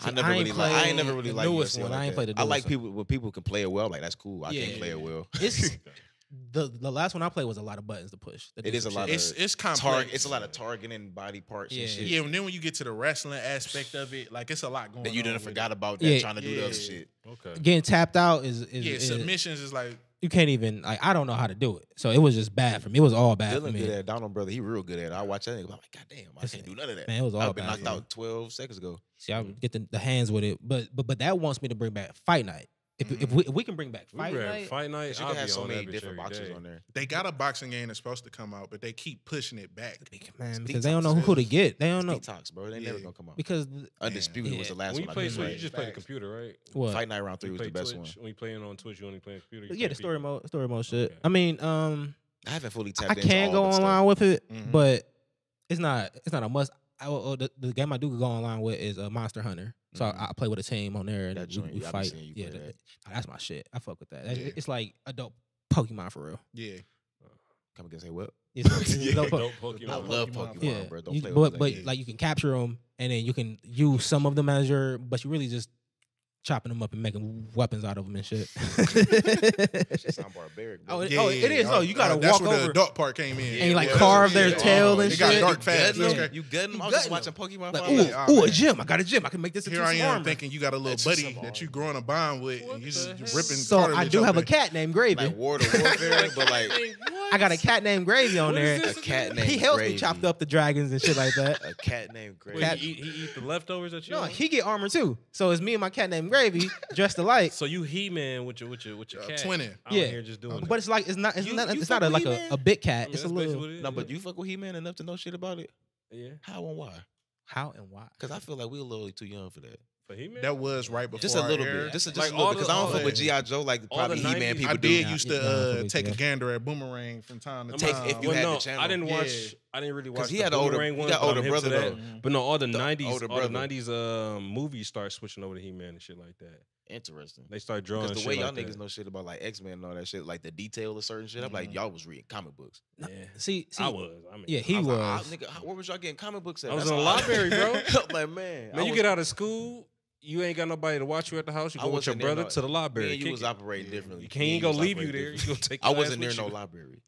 I never really like. I ain't never really the like newest UFC one. like I ain't that. played the I like newest one. people when people can play it well. Like that's cool. I Yeah. can't play it well. It's the last one I played was a lot of buttons to push. to do It is some a lot shit. of It's complex. It's a lot of targeting body parts Yeah. and shit. Yeah, and then when you get to the wrestling aspect of it, like it's a lot going on. That you done with forgot it. about that Yeah. trying to do the other Yeah. shit. Okay. Getting tapped out is Yeah, submissions is like you can't even like I don't know how to do it. So it was just bad for me. It was all bad for Dylan me. good at it. Donald brother, he real good at it. I watch that nigga, I'm like, God damn, I can't do none of that. Man, it was all I've been bad knocked for me. out 12 seconds ago. See, I would get the hands with it, but that wants me to bring back Fight Night. If we can bring back Fight Night, Fight night. You I'll can be have so on many that bitch different every boxes day. on there. they got a boxing game that's supposed to come out, but they keep pushing it back. man, It's because they don't know detox. who to get. They don't know Detox, bro. They never Yeah. gonna come out. because Undisputed was the last When you one. play I Twitch, did. you just play the Facts. computer, right? what? Fight Night Round 3 You was the play best Twitch. one. When you playing on Twitch, you only play computer. You Yeah, play the story mode shit. Okay. I mean, I haven't fully tapped I into can all go the stuff. online with it, Mhm. but it's not a must. The game I do go online with is Monster Hunter, so Mhm. I play with a team on there and That joint, we yeah, I be fight. seeing you Yeah, play that. that's my shit. I fuck with that. Yeah. It's like adult Pokemon for real. Yeah. Come again, say what? It's Yeah. adult Dope Po- Pokemon. I love Pokemon, yeah, bro. Don't you- play but with but that. like you can capture them and then you can use some of them as your, but you really just chopping them up and making weapons out of them and shit. That shit sound barbaric, bro. Oh, it is. Yeah. Oh, you gotta that's walk where over the adult part came in. and you like Yeah. carve their Yeah. tail and It got shit. dark fast. You gutting Okay. them? You gutting them? You I was just gutting watching Pokemon. Like, Fight. ooh, Yeah, ooh, a man. gym. I got a gym. I can make this into Here I some am armor. thinking you got a little That's buddy just that you some growing a bond with, What and you just the hell? ripping. So I cartilage do have a open. cat named Gravy. Like War to Warfare, but like I got a cat named Gravy on What there. is a cat named He helps Gravy. me chop up the dragons and shit like that. A cat named Gravy. Wait, he eat the leftovers that you No, own? he get armor too. So it's me and my cat named Gravy dressed alike. So you He-Man with your cat. twinning. Out Yeah. here just doing But it's like it's not You not fuck with like He-Man? a big cat. I mean, It's a that's basically little what it is, No, but yeah. you fuck with He-Man enough to know shit about it? Yeah. How and why? how and why. Because I feel like we a little too young for that. For He-Man? That was right before. Just a our little era. bit. Just a Like little all bit. Because the- I don't all fuck with the- G.I. Joe like all probably the He-Man 90s people I do. did Yeah, used yeah, to yeah, take yeah. a gander at Boomerang from time to I'm time. like, if you had the channel. I didn't Yeah. watch I didn't really watch he the had an older, Boomerang he one. got but I'm older hip brother to that. though. But no, all the The 90s, older all the brother. 90s movies start switching over to He-Man and shit like that. Interesting. They start drawing Because the shit way y'all like niggas that. know shit about like X-Men and all that shit, like the detail of certain shit, I'm like, y'all was reading comic books. Yeah. See, I was. I mean, yeah, he I was. like, nigga, where was y'all getting comic books at? I was That's in the all library, bro. I'm like, man. Man, you get out of school, you ain't got nobody to watch you at the house. You go with your brother to the library. Me and you kick was it. operating differently. He ain't gonna leave you there. You gonna take. I your wasn't ass near with no you. library.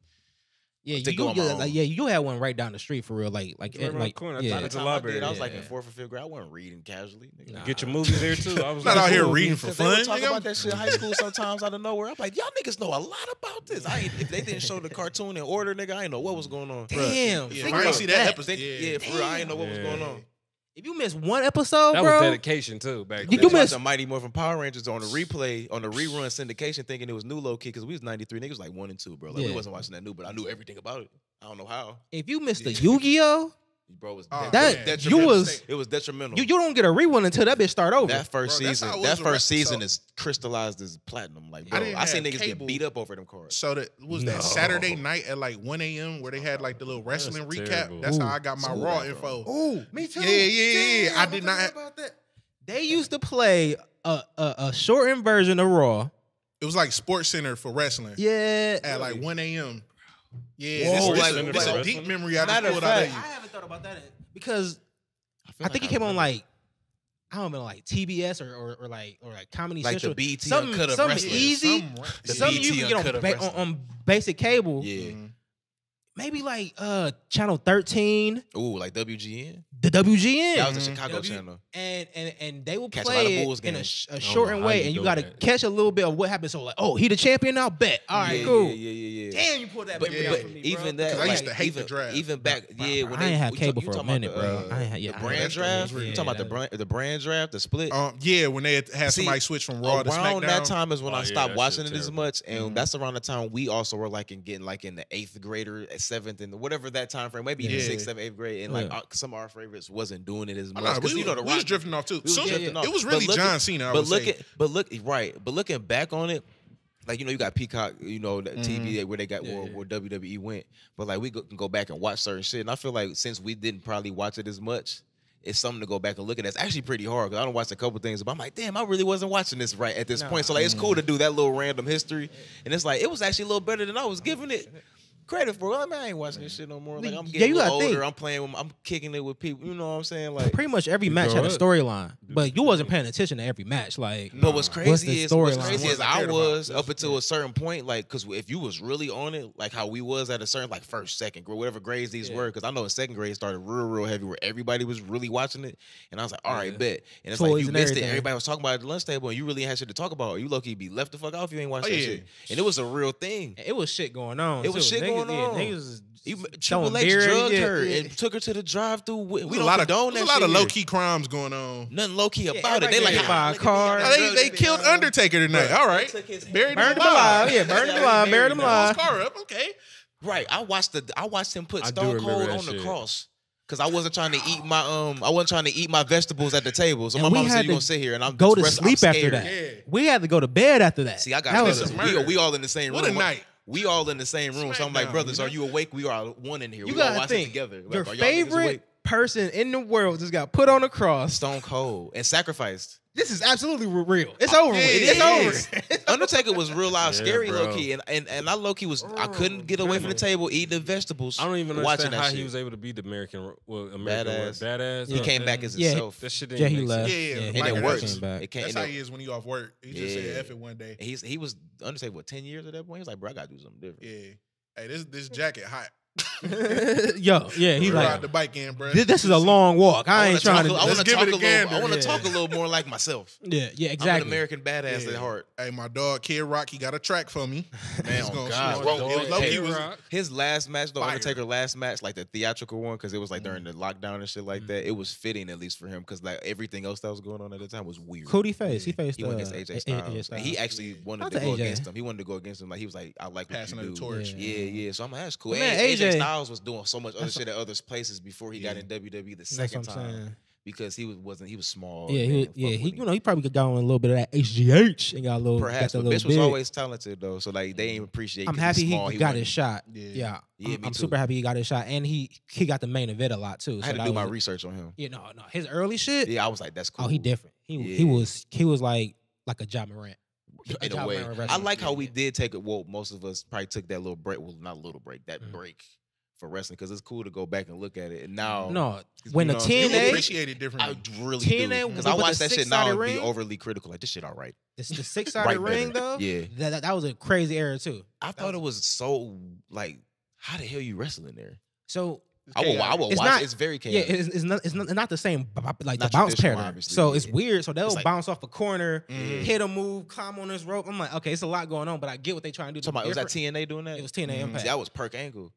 Yeah, to go on my own. you had one right down the street for real, like Right around the corner. I yeah. thought By the It's a time I library. did, I was like in Yeah. 4th or 5th grade. I wasn't reading casually. Nigga. Nah. Get your movies there too. I was Not like, out here cool. reading for Because they would fun. talk nigga. about that shit in high school sometimes out of nowhere. I'm like, y'all niggas know a lot about this. If they didn't show the cartoon in order, nigga, I didn't know what was going on. Damn, Yeah, think if I about ain't see that episode, Yeah, for real, I didn't know what was Yeah. going on. If you miss one episode, That bro, was dedication too. Back You then. miss- the Mighty Morphin Power Rangers on the replay, on the rerun syndication, thinking it was new low key because we was 93. Niggas was like 1 and 2, bro. Like we Yeah. wasn't watching that new, but I knew everything about it. I don't know how. if you missed the Yu-Gi-Oh, Bro, it was Oh, that detrimental. you was It was detrimental. you don't get a rerun until that bitch start over. That first Bro, that's season, how it that was first around- season so- is crystallized as platinum. Like, I bro, didn't I seen have niggas cable. get beat up over them cards. So that was that Saturday night at like 1 a.m. where they had like the little wrestling That's recap. terrible. That's how Ooh. I got my Ooh, Raw bro. info. Ooh, me too. Yeah. I Damn, did not. forgot about that. They used to play a shortened version of Raw. It was like Sports Center for wrestling Yeah, at like 1 a.m. Yeah, Whoa, this like- is a like- deep memory I just Matter of pulled out of fact, you. I haven't thought about that because feel I think like it came on remember. like I don't know, like TBS or like Comedy Like the Central. BET something Uncut of something Wrestling. easy, The something BET you can get Uncut of on, Wrestling. on basic cable. Yeah. Maybe like channel 13, Ooh, like WGN. the WGN. That was the Chicago channel. And they will Catch a lot of play Bulls it in a, games. a shortened how way, you and you know got to that. catch a little bit of what happened. So like, oh, he the champion now. Bet. All right, Yeah, cool. Yeah. Damn, you pulled that But, memory out for me, bro. even that, 'Cause I used to hate even, the draft. Even back, yeah, when I ain't have we cable you for a talking about minute, the, bro. I ain't had- yeah, the I brand had draft. cable. You Yeah, talking about the brand draft, the split. Yeah, when they had See, somebody switch from Raw to around SmackDown. that time is when Oh, I yeah, stopped that watching shit it as terrible. much, and that's around the time we also were like in getting like in the 8th grader, 7th, and whatever that time frame, maybe even Yeah. 6th, 7th, 8th grade, and like Yeah. some of our favorites wasn't doing it as Oh, much. nah, 'Cause we, you know, the we was Rock- drifting off too. we was Soon- drifting off. It was But really looking- John Cena. I But would look say. at, but look, right. But looking back on it, like you got Peacock, that TV where they got where WWE went. But like can go back and watch certain shit, and I feel like since we didn't probably watch it as much, it's something to go back and look at. It's actually pretty hard because I don't watch a couple things, but I'm like, damn, I really wasn't watching this right at this point. So like, it's cool to do that little random history, and it's like it was actually a little better than I was giving it credit for. I mean, I ain't watching this shit no more. Like I'm Yeah, getting you a little gotta think. older. I'm playing with, I'm kicking it with people. You know what I'm saying? Like, Pretty much every match had a grow up. storyline, but you wasn't paying attention to every match. Like, but what's What's crazy the is storyline? I I cared was about. up until a certain point, like, because if you was really on it, like how we was at a certain like first, second grade, whatever grades these were, because I know in second grade it started real heavy where everybody was really watching it, and I was like, all right, bet, and it's like Toys you and missed it. everything. Everybody was talking about it at the lunch table, and you really had shit to talk about. You lucky be left the fuck out if you ain't watched that yeah. shit, and it was a real thing. it was shit going on. It was too. shit going on. Niggas Even throwing Triple H beer, drugged yeah, her yeah. and took her to the drive-through. We There's don't a lot of condone there's a that lot shit of low here. key crimes going on. Nothing low key Yeah, about it. They everybody like get hit by a look at me, car. I got They drugged. killed Undertaker tonight. All right, buried him burned him alive. Yeah, burned him alive. Buried him Blew his alive. car up. Okay. Right. I watched him put I do Stone remember Cold that on the shit. cross. Cause I wasn't trying to eat my vegetables at the table. So And my we mom had said you to gonna sit here and I'm go to I'm sleep after scared." that. Yeah. We had to go to bed after that. See, I got that this was is brothers. murder. We all in the same What room. a night. We all in the same room. So I'm like, Smackdown, brothers, you are know? you awake? We are one in here. you We all gotta watching think together. Like, your are y'all niggas favorite awake? person in the world just got put on a cross. Stone Cold and sacrificed. This is absolutely real. It's over. with. It It's is. over. Undertaker was real loud, Yeah, scary, bro. low key, and I low key was. I couldn't get away from the table eating the vegetables. I don't even watching understand that how shit. he was able to be the American Badass. badass. He came back as Yeah. himself. That shit didn't Yeah, he make left. sense. Yeah, he and never it works. came back. It can't. That's how he is when he off work. He just Yeah. said F it one day. He was Undertaker 10 years at that point. He was like, bro, I gotta do something different. Yeah. Hey, this jacket hot. Yo, yeah, he's We ride like, the bike in, bro. this is a long walk. I ain't trying to. I want Let's to give talk it a a little. gander. I want to Yeah. talk a little more like myself. Yeah, I'm an exactly. American badass Yeah. at heart. Hey, my dog Kid Rock, he got a track for me. Man, He's oh gonna God, shoot bro. it. It was low-key was- His last match, though, Fire. Undertaker last match, like the theatrical one, because it was like during the lockdown and shit like that. It was fitting at least for him, because like everything else that was going on at the time was weird. Who'd he face? He faced He went against AJ Styles. And he actually wanted to Shout out go to AJ. against him. He wanted to go against him. Like he was like, I like what Passing you of do. the torch. Yeah. So I'm like, that's cool. But man, And AJ AJ Styles was doing so much other shit at other places before he got in WWE the That's second what I'm time. saying. because he was small. Yeah, and he you know, he probably got on a little bit of that HGH and got a little. Perhaps, but bitch was always talented though, so like they ain't appreciate. I'm happy he got his shot. Yeah. I'm super happy he got his shot, and he got the main event a lot too. I had to do my research on him. You know, his early shit. Yeah, I was like, that's cool. Oh, he different. He was like a Ja Morant. In a way, I like how we did take it. Well, most of us probably took that little break. Well, not a little break. That break for wrestling because it's cool to go back and look at it. And now, when the TNA, appreciate it differently. I really do because I watch that shit now and be overly critical. Like this shit, all right. It's the 6-sided ring though. Yeah, that was a crazy era too. I thought it was so like, how the hell you wrestling there? So. I will watch. It's very chaotic. Yeah, it's not the same like not the bounce pattern. Obviously. So it's weird. So they'll like, bounce off a corner, hit a move, climb on this rope. I'm like, okay, it's a lot going on, but I get what they trying to do. Was that TNA doing that? It was TNA Impact. See, that was Perk Angle.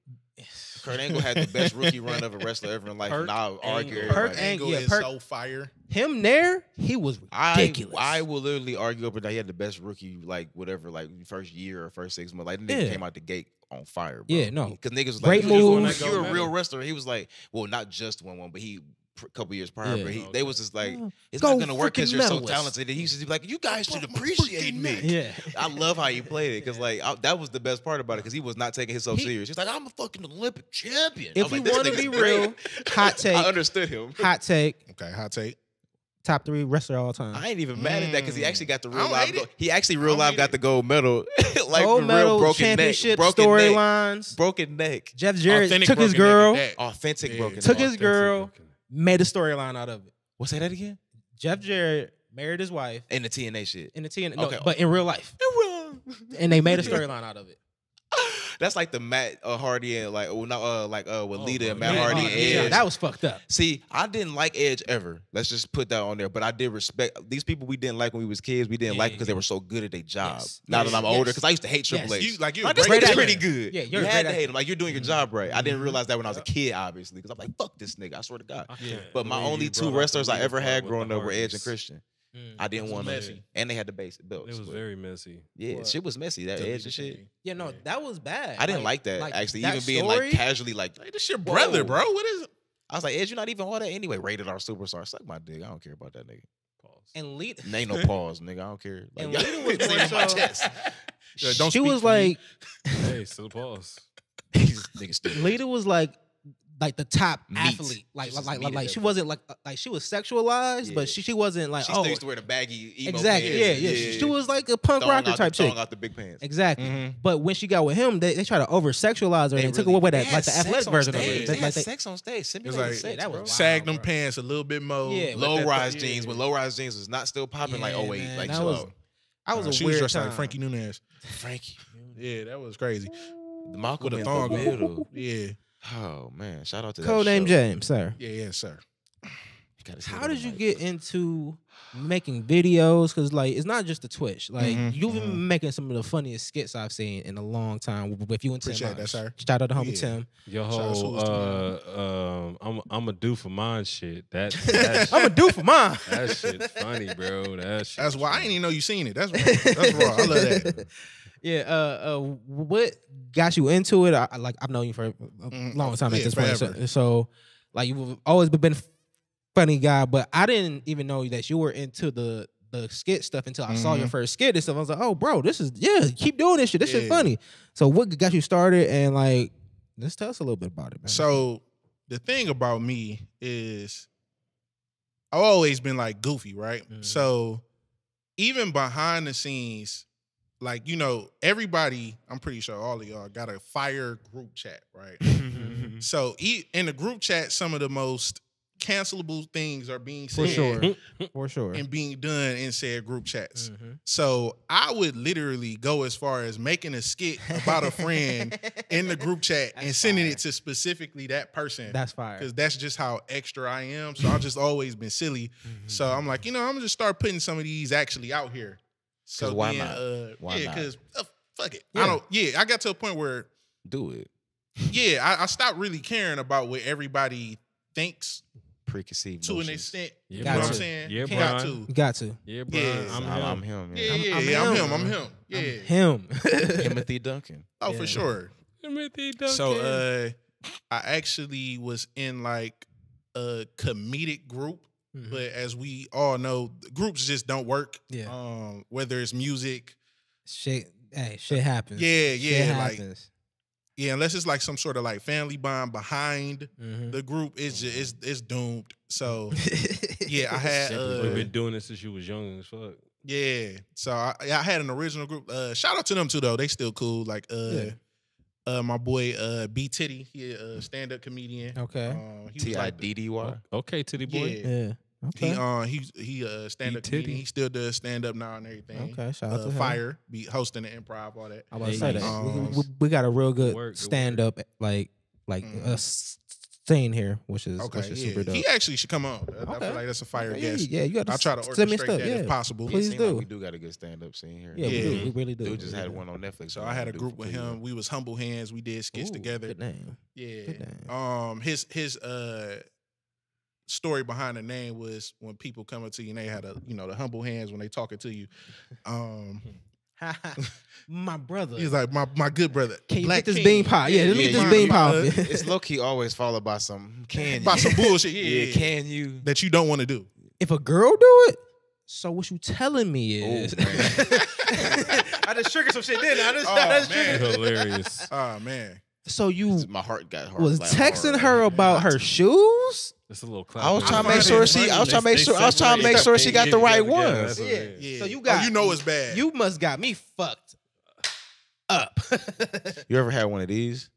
Kurt Angle had the best rookie run of a wrestler ever in life. And I'll argue Perk Angle is so fire. Him there, he was ridiculous. I will literally argue over that he had the best rookie, like whatever, like first year or first 6 months. Like the nigga came out the gate on fire, bro. Yeah, no. Because niggas was great like, moves. You're a real wrestler. He was like, well, not just one, but he a couple years prior, but they was just like, it's not gonna work because you're so talented. And he used to be like, you guys should appreciate me. Yeah, I love how he played it because like that was the best part about it because he was not taking himself serious. He's like, I'm a fucking Olympic champion. If you want to be real, hot take. I understood him. Hot take. Okay, hot take. Top 3 wrestler all time. I ain't even mad at that because he actually got the real live. He actually real live got the gold medal. Like gold medal, broken championship neck, storylines, broken neck. Jeff Jarrett took his girl, authentic broken. Took his girl, made a storyline out of it. What's that again? Jeff Jarrett married his wife in the TNA shit. In the TNA, but in real life. And they made a storyline out of it. That's like the Matt Hardy and with Lita and Matt Hardy and Edge. Yeah, that was fucked up. See, I didn't like Edge ever. Let's just put that on there. But I did respect these people we didn't like when we was kids. We didn't like because they were so good at their job. Now that I'm older, because I used to hate Triple H. This nigga's pretty good. Yeah, you had to hate him. Like you're doing your job right. I didn't realize that when I was a kid, obviously, because I'm like, fuck this nigga. I swear to God. But my only 2 wrestlers I ever had growing up were Edge and Christian. I didn't want to, and they had the belts. It was very messy. Yeah, shit was messy. That Edge and shit. Yeah, no, that was bad. I didn't like that actually. That even being like casually like this your brother, bro. What is it? I was like, Edge, you're not even all that anyway. Rated R superstar. Suck my dick. I don't care about that nigga. Pause. And Lita ain't no pause, nigga. I don't care. Like, and Lita was more so, my chest. She was like, hey, still pause. Nigga still. Lita was like the top athlete, like she wasn't like she was sexualized, but she wasn't like she still used to wear the baggy emo exactly pants. Yeah. She was like a punk rocker type chick. Throwing out the big pants. Exactly. But when she got with him, they tried to over sexualize her and took away that like the athletic version of it. They had sex on stage. It's like that was sag them pants a little bit more. Yeah, low rise jeans. When low rise jeans was not still popping, like oh wait, like chill out. I was a she weird was dressed time. like Frankie Nunez. Frankie. Yeah, that was crazy. The Malcolm with a thong on. Yeah. Oh man, shout out to that CodeNameJames, sir. Yeah, sir. How did you get into making videos? Because like it's not just the Twitch. Like you've been making some of the funniest skits I've seen in a long time with you and Tim. Appreciate that, sir. Shout out to homie Tim. Your whole I'm a do for mine shit. That I'm a do for mine. That shit's funny, bro. That's why I didn't even know you seen it. That's raw. I love that. Yeah. What got you into it? I've known you for a long time at this point. So like you've always been a funny guy, but I didn't even know that you were into the skit stuff until I saw your first skit and stuff. I was like, oh, bro, this is keep doing this shit. This shit funny. So what got you started? And like, let's tell us a little bit about it, man. So the thing about me is I've always been like goofy, right? So even behind the scenes, like, you know, everybody, I'm pretty sure all of y'all got a fire group chat, right? So in the group chat, some of the most cancelable things are being said for sure, and being done in said group chats. So I would literally go as far as making a skit about a friend in the group chat and sending it to specifically that person. That's fire, because that's just how extra I am. So I've just always been silly. So I'm like, you know, I'm gonna just start putting some of these actually out here. So why not? Why not? Because fuck it. Yeah. I got to a point where do it. Yeah, I stopped really caring about what everybody thinks. Preconceived to notions. an extent. You know what I'm saying? Yeah, Got to. Yeah, bro. Yeah. I'm him. Yeah, I'm him. Yeah. Him. Timothy Duncan. Oh, for sure. Timothy Duncan. So I actually was in like a comedic group But as we all know, groups just don't work. Yeah. Whether it's music, shit happens. Yeah, Shit like happens. unless it's like some sort of like family bond behind the group, it's just it's doomed. So yeah, I had We've been doing this since you was young as fuck. Yeah, so I had an original group. Shout out to them too though. They still cool. Like my boy B Titty, he a stand up comedian. Okay. Tiddy. Okay, Titty boy. Yeah. Okay. He stand up comedian. He still does stand up now and everything. Okay, shout out to him. Fire, be hosting the improv, all that. I was about to say that. We got a real good stand up like scene here, which is super dope. He actually should come on. I feel like that's a fire guest. Yeah, you got to. I'll try to orchestrate that if possible. Please do. Like we do got a good stand up scene here. Yeah, we really do. Dude just had one on Netflix. So I had a group with him. We was Humble Hands. We did skits together. Good name. Yeah. Good name. His story behind the name was when people come up to you and they had the humble hands when they talking to you. My brother. He's like my good brother. Can you Black get this King. bean pie? Yeah, let me get this bean pie. It's low key always followed by some by some bullshit. Yeah, can you that you don't want to do. If a girl do it, so what you telling me is? I just triggered some shit, didn't I? That's Hilarious. Oh man. So you my heart got hard. was like texting hard. her about her shoes? It's a little clap. I was trying to make sure she got the right ones. Yeah. So you got it's bad. You must got me fucked up. You ever had one of these?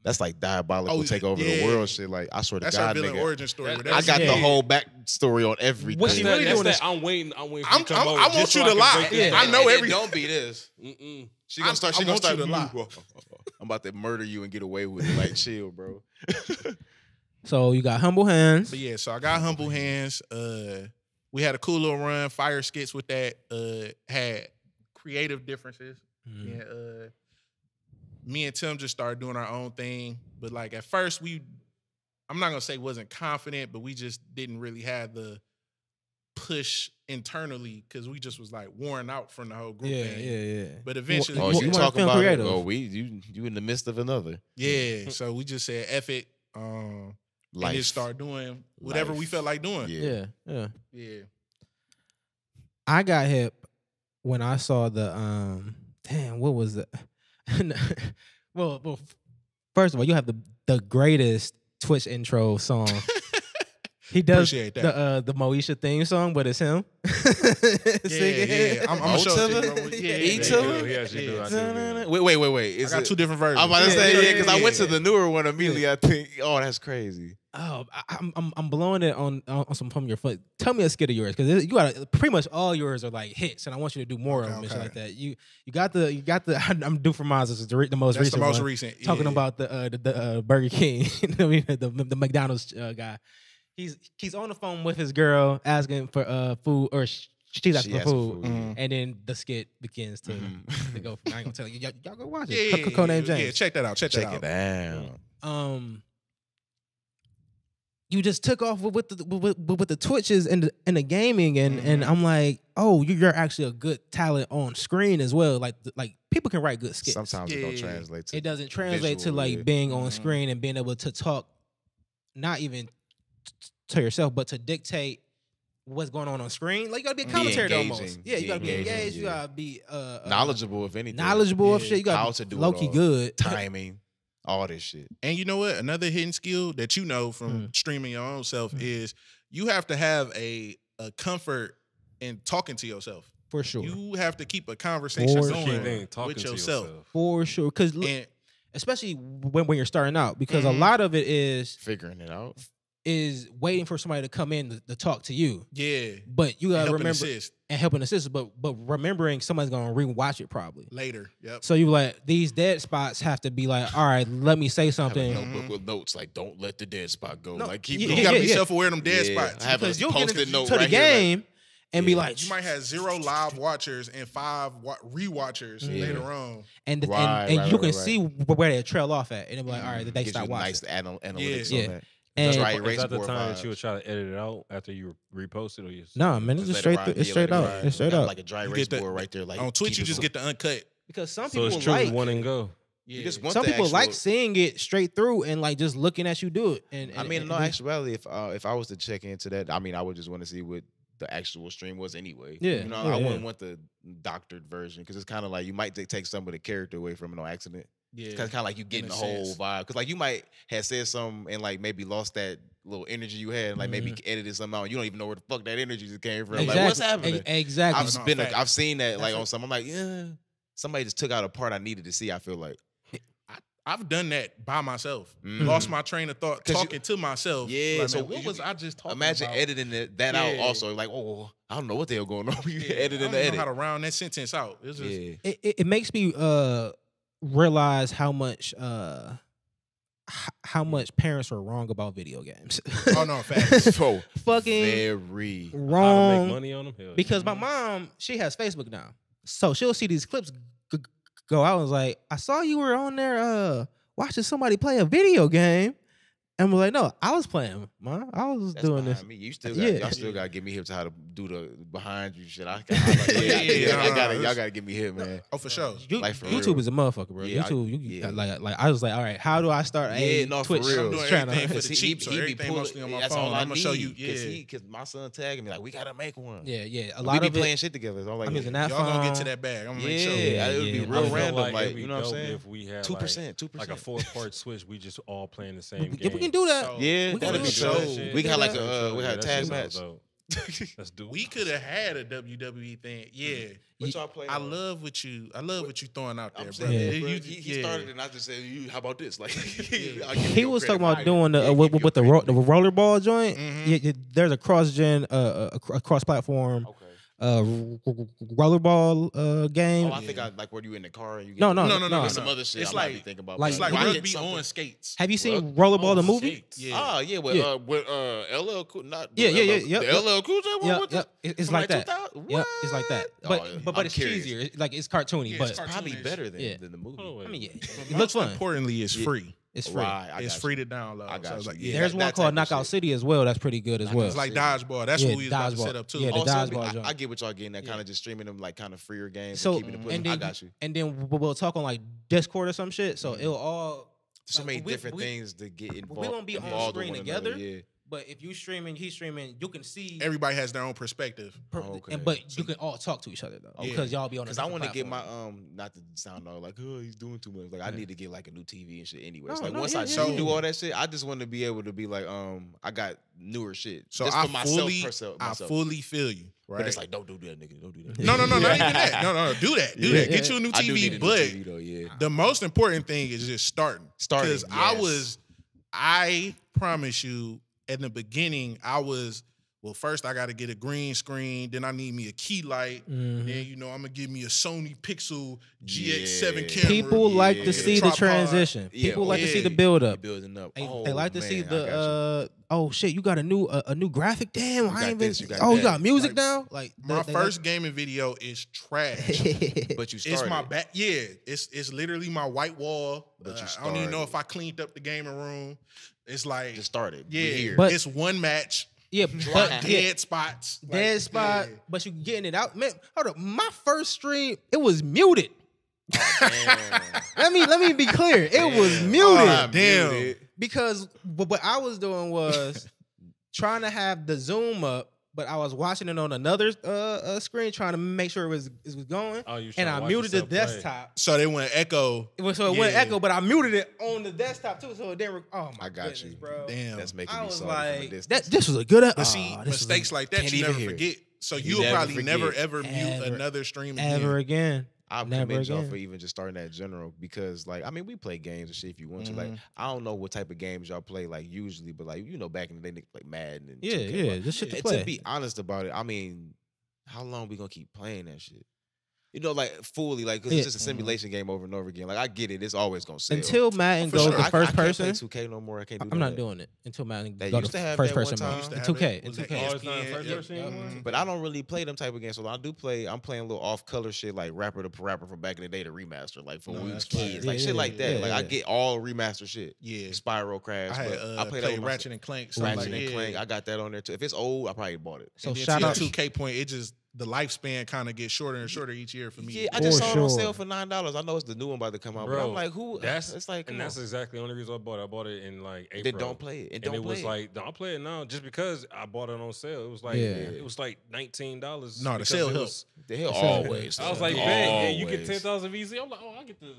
That's like diabolical take over the world shit. Like I swear to that's God, our villain nigga. origin story. I got the whole backstory on everything. What she really doing is I'm waiting. I want you to lie. Yeah. I know everything. Don't be this. She gonna start. She gonna start to lie. I'm about to murder you and get away with it. Like chill, bro. So you got humble hands. But yeah, so I got humble hands. We had a cool little run. Fire skits with that. Had creative differences. Yeah. Me and Tim just started doing our own thing. But like at first I'm not gonna say wasn't confident, but we just didn't really have the push internally because we just was like worn out from the whole group thing. Yeah. But eventually, you talking about creative. You in the midst of another. Yeah. So we just said F it. And just start doing whatever we felt like doing. Yeah. I got hip when I saw the what was it? well, first of all, you have the greatest Twitch intro song. He does the Moesha theme song, but it's him. Yeah. I'm gonna show it to you. Wait. I got two different versions. I'm about to say because I went to the newer one immediately. I think, that's crazy. Oh, I'm blowing it on some from your foot. Tell me a skit of yours because you got pretty much all yours are like hits, and I want you to do more of them and shit like that. You got the I'm due for mine. This is the most recent. The most one. recent. Talking about the Burger King, the McDonald's guy. He's on the phone with his girl asking for food, or she's asking for food, and then the skit begins to go. I ain't gonna tell you. Y'all go watch it. CodeNameJames. Yeah, check that out. Check it out. You just took off with the Twitches and the gaming, and I'm like, oh, you're actually a good talent on screen as well. Like people can write good skits. Sometimes it don't translate. To it doesn't translate visual, to like being on screen and being able to talk, not even to yourself, but to dictate what's going on screen. Like you gotta be a commentator almost. Yeah, you gotta be engaged. You gotta be knowledgeable if anything. Knowledgeable of shit. You gotta how to do low-key good. Timing. All this shit. And you know what? Another hidden skill that you know from streaming your own self is you have to have a comfort in talking to yourself. For sure. You have to keep a conversation going with yourself. For sure. Because especially when you're starting out, because a lot of it is figuring it out. Is waiting for somebody to come in to talk to you. Yeah. But you gotta remember assist. And helping assist, but remembering somebody's gonna rewatch it probably. Later. Yep. So you like these dead spots have to be like, all right, let me say something. Have a notebook with notes like don't let the dead spot go. No, like keep you gotta be self-aware of them dead spots. Have because a you'll get post-it into note the right game here, and be like, you might have 0 live watchers and 5 rewatchers later on. And you can see where they trail off at, and it'll be like, all right, they stop watching. Nice analytics on that. And is that the time that you would try to edit it out after you repost it, or you? No, man, it's just straight. It's straight out. It's straight out. Like a dry erase board right there. Like on Twitch, you just get the uncut because some people so it's truly like one and go. You just want Some the people actual, like seeing it straight through and like just looking at you do it. And I mean, in all actuality, if I was to check into that, I mean, I would just want to see what the actual stream was anyway. Yeah, you know, yeah, I yeah. wouldn't want the doctored version because it's kind of like you might take some of the character away from it on accident. Yeah, It's kind of like you getting the whole vibe because like you might have said something and like maybe lost that little energy you had and like maybe edited something out and you don't even know where the fuck that energy just came from. Exactly. Like what's happening? Exactly. I've seen that like on some. I'm like, yeah, somebody just took out a part I needed to see. I feel like. I've done that by myself. Lost my train of thought talking to myself. Yeah. Like, so man, what was I just talking imagine about? editing that out also. Like, oh, I don't know what the hell going on. You editing the I don't edit. know how to round that sentence out. It's just, It makes me realize how much parents are wrong about video games. Oh no, facts. So fucking very How to wrong. make money on them? Hell, Because my mom, she has Facebook now, so she'll see these clips go out and was like, I saw you were on there watching somebody play a video game. And we're like, no, I was playing, man. I was That's doing this. behind me. You still got, y'all still got to get me hip to how to do the behind you shit. Y'all got to get me hip, man. Oh, for sure. Like, for YouTube real. is a motherfucker, bro. Yeah, YouTube, like I was like, all right, how do I start? No, Twitch, for real. I'm doing trying to- everything for the He cheap, so be everything pulling- mostly on my that's phone. all I I'm gonna show need, you. Because my son tagging me like, we gotta make one. Yeah. A We lot be of playing it. shit together. So I'm like, I'm using that Y'all gonna get to phone. that bag. I'm gonna make sure. Yeah, it would be yeah. real I feel random. like Like, it'd be you know what I'm dope saying? If we had 2%, like a 4-part switch, we just all playing the same Yeah, game. we can do that. So, Yeah, We can that'd do be that. dope. shit. We got like Yeah, we got a that tag shit match. sounds dope. Let's do it. We could have had a WWE thing. Yeah. What y'all play? I love what you throwing out there, I'm bro. saying, Yeah. bro, he started and I just said, "How about this?" Like, He was talking about doing the with the rollerball joint. Yeah, there's a cross-gen, a cross-platform rollerball game. Oh, I think I like where you in the car and you get No. There's some other shit It's I might be like- thinking about. like- It's like you rugby something. on skates. Have you seen Rollerball the movie? Skates. Yeah. Oh yeah, with Yeah. LL Cool, not Yeah, the yep. LL Cool J one. Yeah, with yeah. the- It's from like that. 2000? Yeah, it's like that. But Oh, yeah. but I'm it's curious. cheesier. Like it's cartoony, Yeah, but it's Probably cartoonish. better Yeah. than the movie. Hold on, wait. I mean, yeah, But it looks most fun. importantly, it's free. It's free. Right, I It's got free you. to download. I got So I was you. like, Yeah, There's that one type called of Knockout shit. City as well. That's pretty good as well. It's like dodgeball. That's Yeah, what we was about to dodgeball. set up too. Yeah, the Oh, so dodgeball joint. I get what y'all getting at, kind of just streaming them like kind of freer games So and keeping it pushing. and I then got you. and then we'll talk on like Discord or some shit. So it'll all So like, many we- different we- things to get involved. we won't be on involved screen with one another, together. Yeah. But if you streaming, he's streaming, you can see. Everybody has their own perspective. Okay. But you can all talk to each other though, Yeah. because y'all be on. Because I want to get my not to sound all like, oh, he's doing too much. Like I need to get like a new TV and shit. Anyways, No, like no, once yeah, I yeah, do yeah. all that shit, I just want to be able to be like, I got newer shit. So just I for myself, I fully feel you. Right. But it's like, don't do that, nigga. Don't do that. no, not even that. No, do that. Do Yeah, that. Get you a new I do need TV. a new But TV though, yeah. the most important thing is just starting. Because yes. I promise you, in the beginning, first I got to get a green screen. Then I need me a key light. Mhm. Then, I'm going to give me a Sony Pixel GX7 Yeah. camera. People like to Yeah. see the Tripod. transition. Yeah, People like to see yeah. the build You up. building up. They like to see man, I got the oh shit, you got a new graphic. Damn, I got ain't even. this, you got You that. got music Like, now. Like My they first gaming video is trash. you. But you started. It's my back. Yeah, it's literally my white wall. But you I don't even know started. if I cleaned up the gaming room. It's like just started. yeah, We here. But- it's one match. yeah, but Dead yeah, spots. Like, dead spot. yeah. But you getting it out, man. Hold up, my first stream it was muted. Damn. Let me be clear, it was Damn. muted Oh, Damn. muted. because what I was doing was trying to have the zoom up. But I was watching it on another screen, trying to make sure it was going. Oh, you and trying to I watch muted the yourself play. desktop. So they went echo. It went Yeah. echo, but I muted it on the desktop too, so it didn't. Oh my I got goodness, you. bro. Damn. That's making I me was sorry from a like, distance. this was a good. But see, mistakes like that Can't you even never hear it. forget. So You you'll never probably forget. never ever mute Ever. another stream again. ever again. I Never commend y'all again. for even just starting that in general because, like, I mean, we play games and shit if you want to. Like, I don't know what type of games y'all play, like, usually, but, like, back in the day, niggas play Madden and Yeah, 2K. yeah, Like, this shit to and play. to be honest about it, I mean, how long we gonna keep playing that shit? Like, fully, like, because Yeah. it's just a simulation game over and over again. Like, I get it. It's always gonna sell. Until Madden For goes sure. to first I person, can't play 2K no more. I can't do that. I'm not doing it until Madden They go used to to have first that one person time. mode. Used to In have 2K, it. in Was that 2K. Oh, it's not ESPN? first person Yep. anymore? But I don't really play them type of games. So I do play. I'm playing a little off color shit like rapper to rapper from back in the day to remaster, like from No, when we was that's fire. kids, like Yeah, shit like that. yeah, Like I yeah. get all remaster shit. Yeah. Spiral Crash. I had but I play that played with my Ratchet and Clank. So Ratchet like, and yeah. Clank. I got that on there too. If it's old, I probably bought it. So And then shout to out, your 2K point, it just the lifespan kind of gets shorter and shorter each year for me. Yeah, I just For saw it on sure. sale for $9. I know it's the new one about to come out, but Bro, I'm like, who? It's like, and that's exactly the only reason I bought it. I bought it in like April. Then don't play it. And it was like, don't play it now, just because I bought it on sale. It was like, it was like $19. No, the sale helps. The hell always. I was like, man, you get 10,000 VC. I'm like, oh, I get the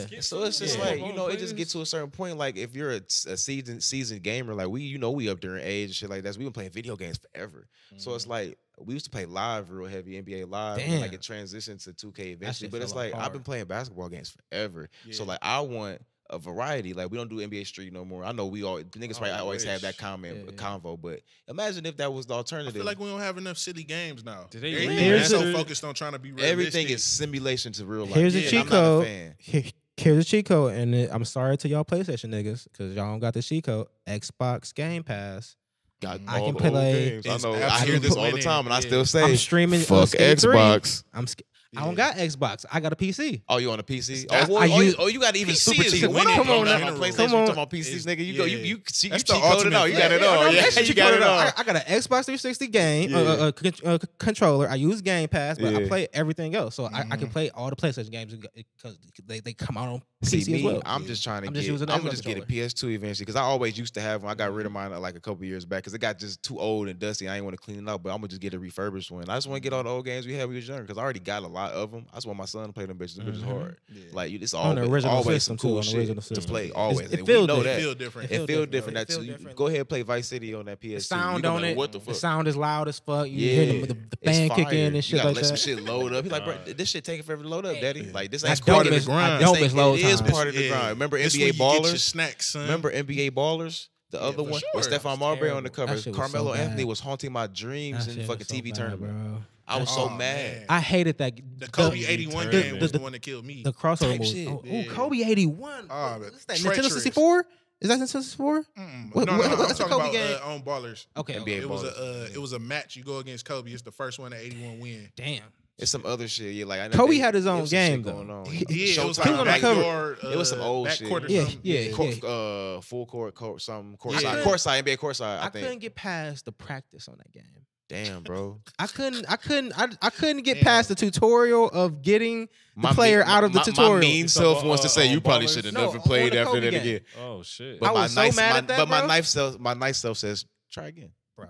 skits. So it's just Yeah. like, you know, it just gets to a certain point. Like if you're a seasoned gamer, like we up there in age and shit like that. So we've been playing video games forever. So it's like we used to play live real heavy, NBA live, and like it transitioned to 2K eventually. But it's like I've been playing basketball games forever. Yeah. So like I want a variety. Like we don't do NBA Street no more. I know we all niggas right. I always have that convo, but imagine if that was the alternative. I feel like we don't have enough silly games now. Everything's so focused on trying to be realistic. Everything is simulation to real life. Here's a cheat code. Here's a cheat code, and I'm sorry to y'all PlayStation niggas because y'all don't got the cheat code. Xbox Game Pass. I can play. Games. I know. I hear this all the time, and I still say, I'm streaming. Fuck Xbox. I don't got Xbox. I got a PC. Oh, you on a PC? You got even PC super cheap. winning. Come on, now. PlayStation. You talking about PCs, nigga? You cheat That's the code it out. You got it all. Yeah, you got it all. I got an Xbox 360 game controller. I use Game Pass, but I play everything else, so I can play all the PlayStation games because they come out on PC as well. I'm just trying to get. I'm gonna just get a PS2 eventually because I always used to have one. I got rid of mine like a couple years back because it got just too old and dusty. I ain't want to clean it up, but I'm gonna just get a refurbished one. I just want to get all the old games we had when we was younger because I already got a lot of them. I just want my son to play them bitches. Them bitches hard. Like it's always some cool shit to play. Always. It feels different. It feels different. Go ahead and play Vice City on that PS2. The sound on it. What the fuck? The sound is loud as fuck. You hear the fan kick in and shit like that. Let some shit load up. He's like, bro, this shit taking forever to load up, daddy. Like this ain't part of the grind. It is part of the grind. Remember NBA Ballers? Snacks, son. Remember NBA Ballers? The other one with Stephon Marbury on the cover. Carmelo Anthony was haunting my dreams in the fucking TV tournament. I was so mad. I hated that. The Kobe 81 game was the one that killed me. The crossover moves. Oh, Kobe 81. What's that? Nintendo 64? Is that Nintendo 64? No, I'm talking about on Ballers. Okay. It was a match. You go against Kobe. It's the first one at 81 win. Damn. It's some other shit. Yeah, like Kobe had his own game going on. It was like on the cover. It was some old shit. Full court, something courtside, NBA courtside. I think couldn't get past the practice on that game. Damn, bro. I couldn't get past the tutorial of getting the player out of the tutorial. My mean self wants to say you probably should have never played after that again. Oh shit! But I was so mad at that, but my nice self says try again. Bro.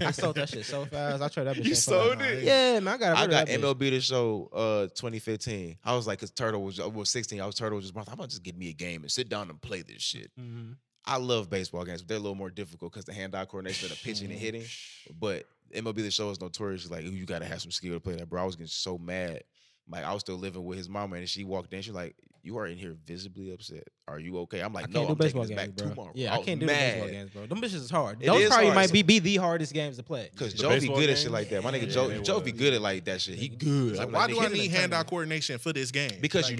I sold that shit so fast. I tried that bitch. You sold it? Yeah, man. I got MLB The Show 2015. I was like, because Turtle was 16. Turtle was just, I'm gonna just get me a game and sit down and play this shit. Mm-hmm. I love baseball games, but they're a little more difficult because the hand-eye coordination of the pitching and hitting. But MLB The Show is notorious. Like, you gotta have some skill to play that, bro. I was getting so mad. Like, I was still living with his mama, and she walked in. She's like, "You are in here visibly upset. Are you okay?" I'm like, "No, I'm taking this back tomorrow." Yeah, I can't do baseball games, bro. Them bitches is hard. It Those is probably hard. might be the hardest games to play. Because Joe be good at shit like that. My nigga Joe be good at like that shit. He good. Like, why do I need hand-eye coordination for this game? Because like,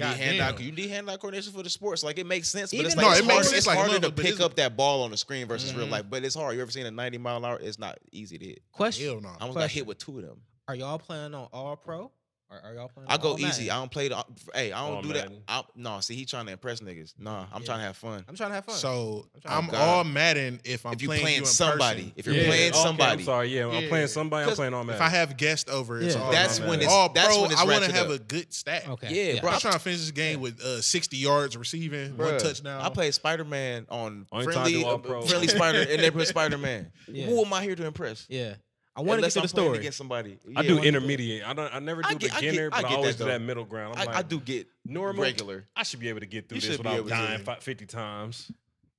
you need hand-eye coordination for the sports. Like, it makes sense. But Even it's no, like, it makes it's sense, harder like, to but pick up that ball on the screen versus real life. But it's hard. You ever seen a 90-mile-an-hour? It's not easy to hit. Question. Hell no. I almost got hit with 2 of them. Are y'all playing on All Pro? Are y'all playing? I go All easy. Madden? I don't play the. Hey, I don't All do Madden. that. No, see, he trying to impress niggas. Nah, I'm trying to have fun. I'm trying to have fun. So I'm God. all Madden if I'm If you playing playing you in somebody, person. if you're playing somebody, I'm sorry. Yeah, I'm playing somebody. I'm playing all If Madden. I have guests over, it's all that's Madden. when it's all that's pro. when it's I want to ratchet have up. a good stat. Okay. Yeah, bro. I'm trying to finish this game with 60 yards receiving, Bruh, 1 touchdown. I played Spider-Man on Only time I do all pro. friendly Spider and they put Spider-Man. Yeah. Who am I here to impress? Yeah. I want to get Unless to the I'm playing story. against somebody. I Yeah, do when- intermediate. I never do beginner, but I always do that middle ground. I'm like, I do get normal. regular. I should be able to get through You this should be without able to. dying 50 times.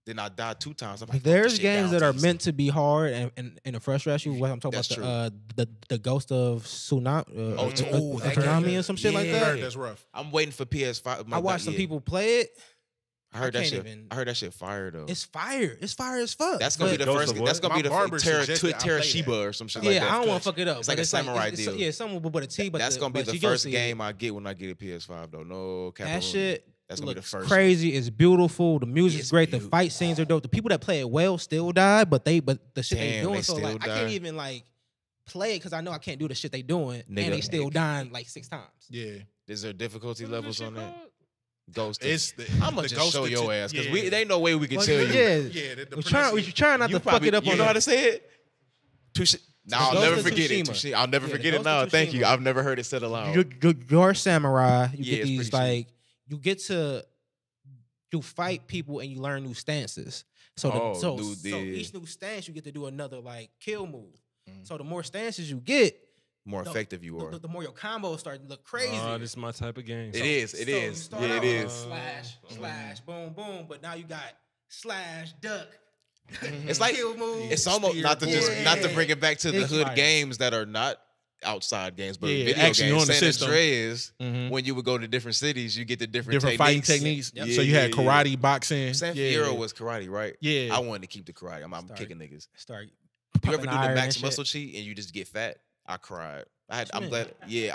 Then I died 2 times. I'm like, There's fuck this shit games down that are easy. meant to be hard and to frustrate you. What I'm talking That's about the Ghost of Tsunami, that Tsunami game. or some shit like Yeah. I that. heard that's rough. I'm waiting for PS5. I watched some people play it. I heard that can't shit. even- I heard that shit fire though. It's fire. It's fire as fuck. That's gonna be But- the Ghost first. of what? That's gonna be My the barber suggested I play Terashiba that. or some shit Yeah, like that. I don't want to fuck it up. It's but like a samurai it's, deal. Yeah, someone but a T. But That's gonna be but the you go first see game it. I get when I get a PS5 though. No cap. That shit That's gonna be the looks first. crazy. It's beautiful. The music's It's great. beautiful. The fight scenes are dope. The people that play it well still die, but the shit they Damn, doing. they So still like, I die. can't even like play it because I know I can't do the shit they doing, Nigga. and they still dying like 6 times. Yeah, Is there difficulty levels on that? Ghost. it's the. I'm gonna the just show Ghost your of- ass because yeah. they ain't no way we can Well, tell you. yeah, Yeah, the we're trying not to fuck it up You on know how the. to say it? I'll Ghost never of forget it. Tsushima. I'll never Yeah, forget the it Ghost of now. Thank you. Tsushima. I've never heard it said aloud. You're samurai. You Yeah, get it's these pretty like you get to you fight people and you learn new stances. So each new stance you get to do another like kill move. So the more stances you get, More effective you are. The more your combos start to look crazy. This is my type of game. It is. You start Yeah, out it with is. slash, boom, boom. But now you got slash, duck. It's like kill move, it's almost spear, not to bring it back to the It's hood fire. games that are not outside games, but Yeah, video actually games. on the San system. Andreas, Mhm. when you would go to different cities, you get the different fighting techniques. Yep. So you had karate, boxing. San yeah. Fierro was karate, right? Yeah. I wanted to keep the karate. I'm Start- kicking niggas. Start. You ever do pumping the iron max and muscle shit. cheat and you just get fat? I cried. What you I'm mean? glad. Yeah,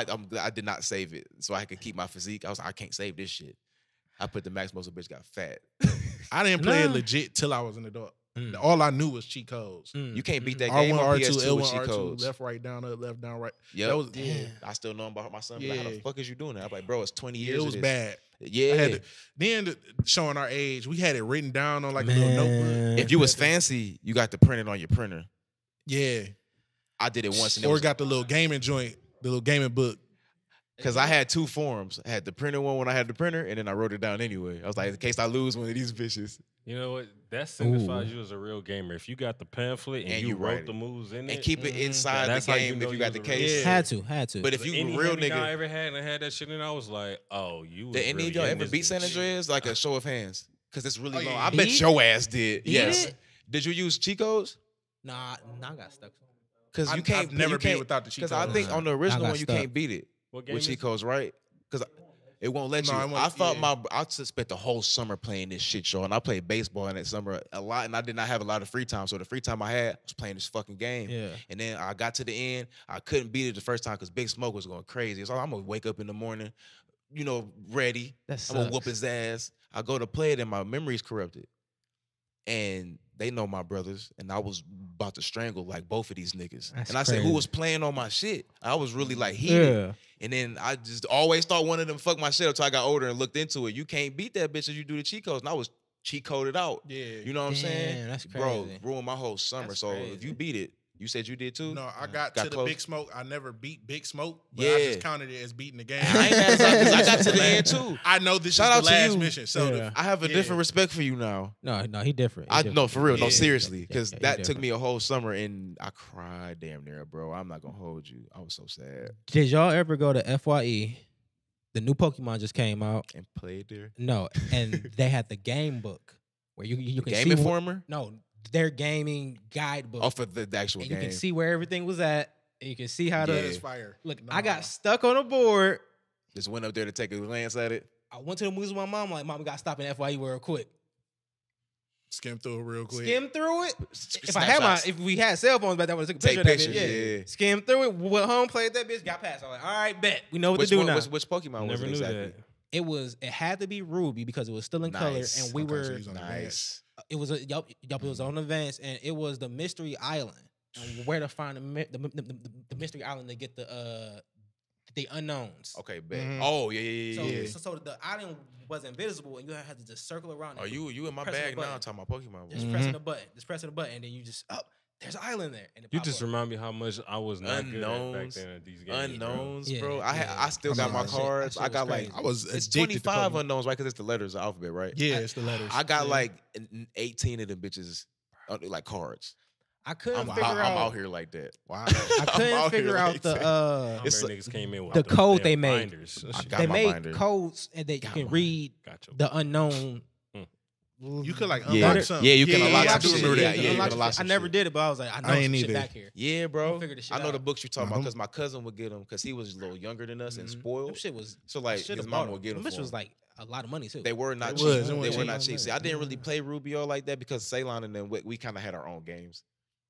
I'm glad I did not save it so I could keep my physique. I was like, I can't save this shit. I put the max muscle, bitch got fat. I didn't play it Nah. legit till I was an adult. Mm. All I knew was cheat codes. You can't beat that R1, game on R2, PS2 L1, with cheat R2, codes. left, right, down, up, left, down, right. Yep. That was I still know about my son. Be like, how the Yeah. fuck is you doing that? I'm like, bro, it's 20 yeah, years. it was of this. bad. Yeah. I had to, then showing our age, we had it written down on like a little notebook. If you was fancy, you got to print it on your printer. Yeah. I did it once, and Or got the little gaming joint, the little gaming book. because I had two forms. I had the printer one when I had the printer, and then I wrote it down anyway. I was like, in case I lose one of these bitches. You know what? That signifies you as a real gamer. If you got the pamphlet and you write wrote it. the moves in And it, keep it inside that's the how you game know if you you got was the a real case. gamer. Had to. But if you any real hand-me-down I nigga, ever had and had that shit in, I was like, oh, you was did any really of y'all in ever this beat San bitch. Andreas? Like a show of hands. Because it's really Oh, long. yeah. I bet Beat? your ass did. Beat Yes. it? Did you use cheat codes? Nah, I got stuck. Because you I've can't. never you beat can't, without the cheat Because I codes. think on the I original got one, you stuck. can't beat it What game with is cheat it? codes, right? Because it won't let No, you. it won't- I thought yeah. I just spent the whole summer playing this shit, y'all. And I played baseball in that summer a lot, and I did not have a lot of free time. So the free time I had, I was playing this fucking game. Yeah. And then I got to the end. I couldn't beat it the first time because Big Smoke was going crazy. So I'm gonna wake up in the morning, ready. That I'm gonna whoop sucks. his ass. I go to play it, and my memory's corrupted. And they know my brothers, and I was about to strangle like both of these niggas. That's and I said, crazy. who was playing on my shit? I was really like heated. Yeah. And then I just always thought one of them fucked my shit up until I got older and looked into it. You can't beat that bitch if you do the cheat codes. And I was cheat coded out. Yeah. You know what I'm saying? Damn, that's Bro, crazy. ruined my whole summer. That's so if crazy. you beat it, you said you did too? No, I got Got to close? the Big Smoke. I never beat Big Smoke, but I Yeah. just counted it as beating the game. I ain't mad because I got to the end too. I know this Shout is out the to last you. mission. So Yeah. I have a Yeah. different respect for you now. No, he different. He I different. no, for real, no, Yeah. seriously, Yeah, because he that took different. me a whole summer and I cried damn near, bro. I'm not gonna hold you. I was so sad Did y'all ever go to FYE? The new Pokemon just came out. and played there. No, and they had the game book where you can Game see Informer? no, their gaming guidebook. Oh, for the actual and game. you can see where everything was at. And you can see how that to is fire. look. Nah. I got stuck on a board. Just went up there to take a glance at it. I went to the movies with my mom. Like, mom, we got to stop in FYE real quick. Skim through it real quick. Skim through it. Snapshots. If we had cell phones back then, I would have took a Take picture of that pictures, bitch. yeah. Skim through it. Went home, played that bitch, got past. I was like, all right, bet. We know what Which to do one? now. Which Pokemon was Never it knew exactly? that. It had to be Ruby because it was still in color, Nice. and we Okay, so were. he's on the Nice. It was it was on events, and it was the Mystery Island, and where to find the Mystery Island to get the unknowns. Okay, bet. Mhm. Oh yeah. So the island was invisible, and you had to just circle around. Oh, and you in my pressing bag the now? button. Talking about Pokemon. Just pressing the button, and then you just there's an island there, and it You pop just up. remind me how much I was not good at back Unknowns. then at these games. bro. Unknowns, Yeah, bro. yeah. I still I got know my that shit- cards. that I shit got was like crazy. I was it's addicted to 25 Pokemon. unknowns, right? Because it's the letters of the alphabet, right? Yeah, it's the letters. I got Yeah. like 18 of them bitches, like cards. I couldn't I'm figure out. out here like that. Wow. I I'm couldn't out here figure out like the that. How It's many niggas came in with the them code damn they made. binders? That I shit- got they my made binder. codes and they Got can my- read Gotcha. the unknown. You could like Yeah. unlock something. Yeah, you can unlock I some do shit. remember Yeah, that. yeah, you Unlock can unlock shit. some I never shit. did it, but I was like, I know I ain't some shit either. back here. Yeah, bro. figure this shit I know the out. books you're talking Nah, about them- because my cousin would get them because he was a little younger than us and Them spoiled. shit was So like should've his bought mama would get them. Which for was him. like a lot of money too. They were not It cheap. was. It They was were cheap. not cheap. See, I didn't really play Rubio like that because Ceylon and then we kind of had our own games.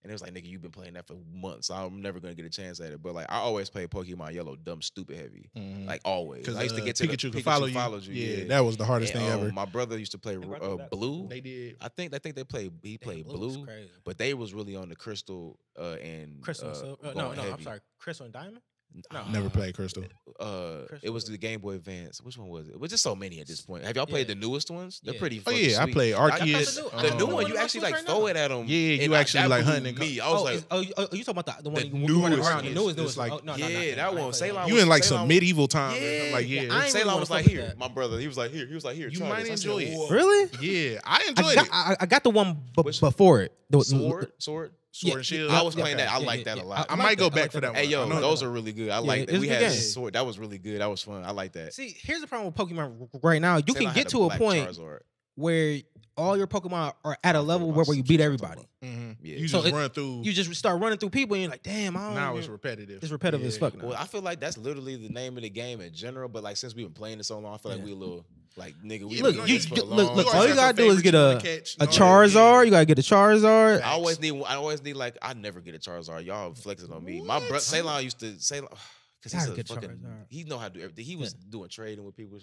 And it was like, nigga, you've been playing that for months. So I'm never gonna get a chance at it. But like, I always play Pokemon Yellow, dumb, stupid heavy. Mhm. Like always. Because I used to get to Pikachu the could follow you. followed you. Yeah, that was the hardest And, thing ever. My brother used to play brought that back. Blue. They did. I think they played. He played Blue was Blue, crazy. but they was really on the Crystal and Crystal and Silver. going No, heavy. I'm sorry. Crystal and Diamond? Never played Crystal. It was the Game Boy Advance. Which one was it? It was just so many at this point. Have y'all played the newest ones? They're pretty. Oh yeah, sweet. I played Arceus. The new one, you actually like throw it at them. Yeah, you actually like hunting. Me, I was like, you talking about the one you newest running around? The one. newest. It's like, yeah, that one. Ceylon. You in like some medieval time? Yeah, Like yeah. I ain't Ceylon really was wanna like fuck here. with that. My brother, he was like here. You might enjoy it. Really? Yeah, I enjoyed it. I got the one before it. Sword and Shield. I was playing that. I like that a lot. I might go back for that one. Hey yo, those are really good. I like that. it's We a good had game. Sword. That was really good. That was fun. I like that. See, here's the problem with Pokemon right now. You can get to a point where all your Pokemon are at a level where you beat everybody. Mm-hmm. Yeah. You So just run through. You just start running through people and you're like, damn, I don't Now even- it's repetitive. It's repetitive as fuck now. Well, I feel like that's literally the name of the game in general. But like since we've been playing it so long, I feel like we a little like nigga. We Look, been doing you this for a look, long look. time. All you gotta do is get a Charizard. You gotta get a Charizard. I always need like I never get a Charizard. Y'all flexing on me. My brother Ceylon used to say because he's Gotta a get fucking Charizard. he know how to do everything. He was doing trading with people,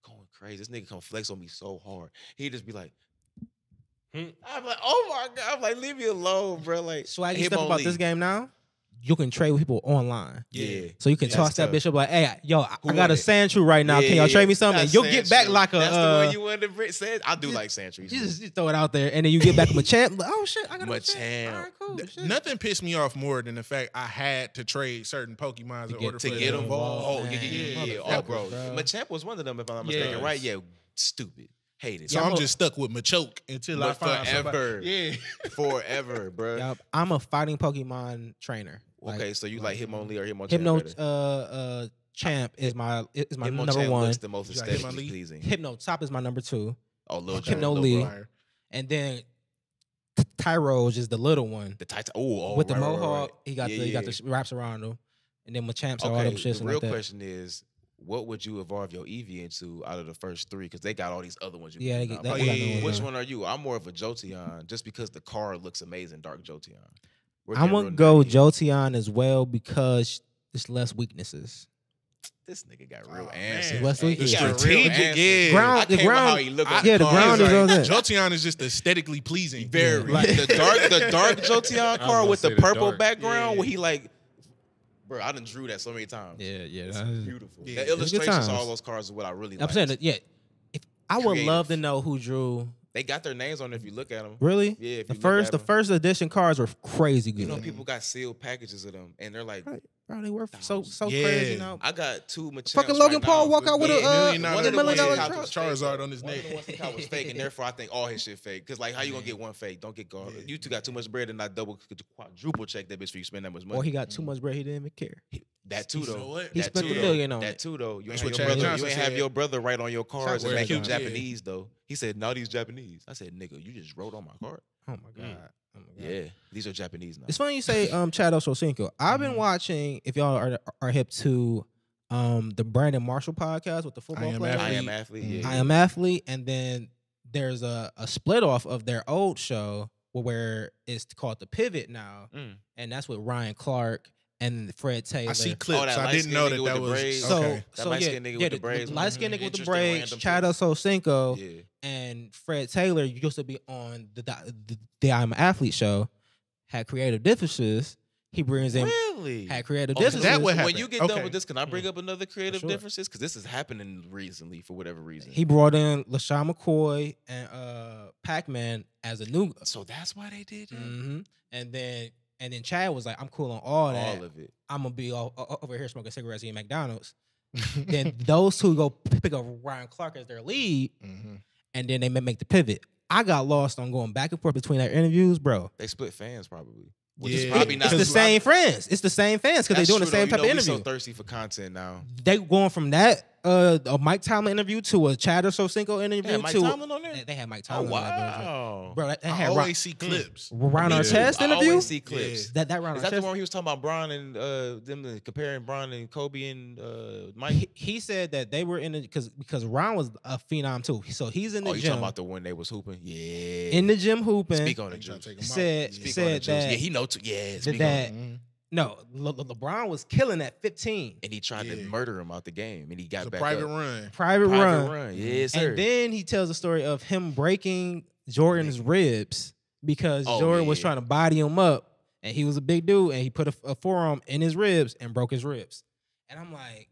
going crazy. This nigga come flex on me so hard. He'd just be like. I'm like, oh my god! I'm like, leave me alone, bro. Like, Swaggy him stuff about only. this game now. You can trade with people online. Yeah. So you can That's toss that tough. bitch up like, hey, yo, I Who got a want it? Sandshrew right now. Can y'all trade me something? And That's you'll get back Sandshrew. like a. That's the one you wanted to bring. I do like Sandshrew. You just throw it out there, and then you get back Machamp. Like, oh shit, I got a Machamp. Machamp. All right, cool. Shit. Nothing pissed me off more than the fact I had to trade certain Pokemon in order to for get them them. to evolve. Oh, man. yeah. Oh, Motherfucker, bro. bro. Machamp was one of them, if I'm not mistaken, Yes. right? Yeah, stupid. Hate it. So I'm just stuck with Machoke until I But find forever. somebody. Yeah. Forever, bro. Yup, I'm a fighting Pokemon trainer. Okay, so you like Hitmonlee or Hitmonchan Hypno better? Champ is my Hitmonchan number one. looks the most You like aesthetically Hitmonlee? pleasing. Hypno Top is my number two, Oh, Lil Okay. Jon, Hypno Lil Lee. Bro. and then Tyrose is the little one The Titan. Oh, with the right, right, mohawk. right. He got Yeah, the yeah. wraps around him, and then Machamp's are all Okay, them shits the like real that. question is, what would you evolve your Eevee into out of the first three? Because they got all these other ones. Yeah, they can get do that. now. Oh, they got yeah, no yeah, one Which now. one are you? I'm more of a Jolteon, just because the card looks amazing, Dark Jolteon. We're I'm getting gonna real go nerdy. Jolteon as well because there's less weaknesses. This nigga got real Oh, answers. man. West He Weekend. got real Strategic, answers. yeah. Ground- I the came with how ground- he look I- on yeah, the card. ground is all that. Jolteon is just aesthetically pleasing. Very Like- the dark Jolteon gonna card with say the the purple dark. background Yeah. where he like, bro, I done drew that so many times. Yeah, It's yeah. beautiful. Yeah. The It's good illustrations times. of all those cards is what I really I'm like. saying that. Yeah, if I would love to Creative. know who drew. They got their names on it if you look at them. Really? Yeah, if The you look first, at the 'em. first edition cards were crazy good. You know, people got sealed packages of them, and they're like, Right. Bro, they were so Yeah. crazy now. I got two Machamps Fucking Logan right Paul now walk out with a, yeah, $1 million one of the ones $1 he million got truck. was fake, Charizard though. on his One of neck. the ones he got was fake, and therefore I think all his shit fake. Because like, how you gonna get one fake? Don't get gone. You two got too much bread and not quadruple check that bitch for you spend that much money. Or he got too much bread, he didn't even care. That too You know though. what? He That spent too, $1 though. million on That it. too though. You That's ain't what have your Chad brother. Johnson You ain't have said. your brother write on your cards Chad and make them Johnson, yeah. Japanese though. He said, "No, these Japanese." I said, "Nigga, you just wrote on my card." Oh my god. Oh my god. Yeah, these are Japanese now. It's funny you say Chad Ochocinco. I've been watching, if y'all are hip to the Brandon Marshall podcast with the football Am player. I Athlete. am athlete. Yeah, I Am Athlete, and then there's a split off of their old show where it's called The Pivot now, Mm. and that's with Ryan Clark and Fred Taylor. I see clips. that I didn't know light-skinned that nigga that with the was braids. So, okay. That light-skinned nigga with the braids. light skinned nigga with the Interesting braids, random Chad shit. Ochocinco, Yeah. and Fred Taylor used to be on the I'm an Athlete show. Had creative differences. He brings in Really? had creative Oh, so differences. that what when happened? you get done Okay. with this, can I bring up another creative sure. differences? Because this is happening recently for whatever reason. He brought in LaShawn McCoy and Pac-Man as a new. So that's why they did that? hmm And then Chad was like, "I'm cool on all that. All of it. I'm gonna be over here smoking cigarettes eating McDonald's." Then those two go pick up Ryan Clark as their lead, Mhm. and then they make the pivot. I got lost on going back and forth between their interviews, bro. They split fans probably. Which Yeah. is probably not It's the same friends. It's the same fans because they're That's doing the true, same though. type of You know, we interview. so thirsty for content now. They going from that a Mike Tomlin interview to a Chad Ochocinco interview Yeah, Mike to Tomlin on there? they had Mike Oh Tomlin. on that bitch. wow. Bro, that I had always see clips. Ron Me too. Artest I interview. always see clips. That Ron Is that the Artest. one where he was talking about Bron and them comparing Bron and Kobe and Mike? He said that they were in the because Ron was a phenom too. So he's in the Oh, you gym talking about the one they was hooping? Yeah. in the gym hooping. Speak on They it, trying Juice. to take 'em out. Said Speak on said it, Juice. that Yeah, he know too. Yeah, speak on that it. Mhm. no LeBron was killing at 15. And he tried to Yeah. murder him out the game, and he got It's a back private up. run. Private Private run. run. Yes, sir. And then he tells the story of him breaking Jordan's ribs because Oh, Jordan was yeah. trying to body him up, and he was a big dude, and he put a forearm in his ribs and broke his ribs. And I'm like,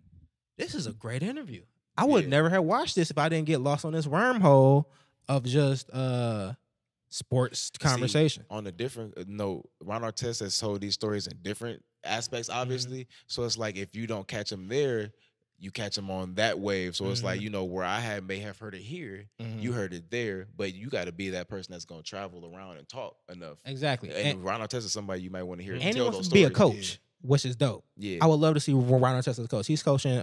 this is a great interview. I would never have watched this if I didn't get lost on this wormhole of just sports conversation. See, on a different note, Ron Artest has told these stories in different aspects, obviously. So it's like if you don't catch him there, you catch him on that wave. So it's like, you know, where I may have heard it here, you heard it there, but you got to be that person that's going to travel around and talk enough. Exactly. And Ron Artest is somebody you might want to hear. And he tell wants those to be a stories. coach, which is dope. Yeah. I would love to see Ron Artest as a coach. He's coaching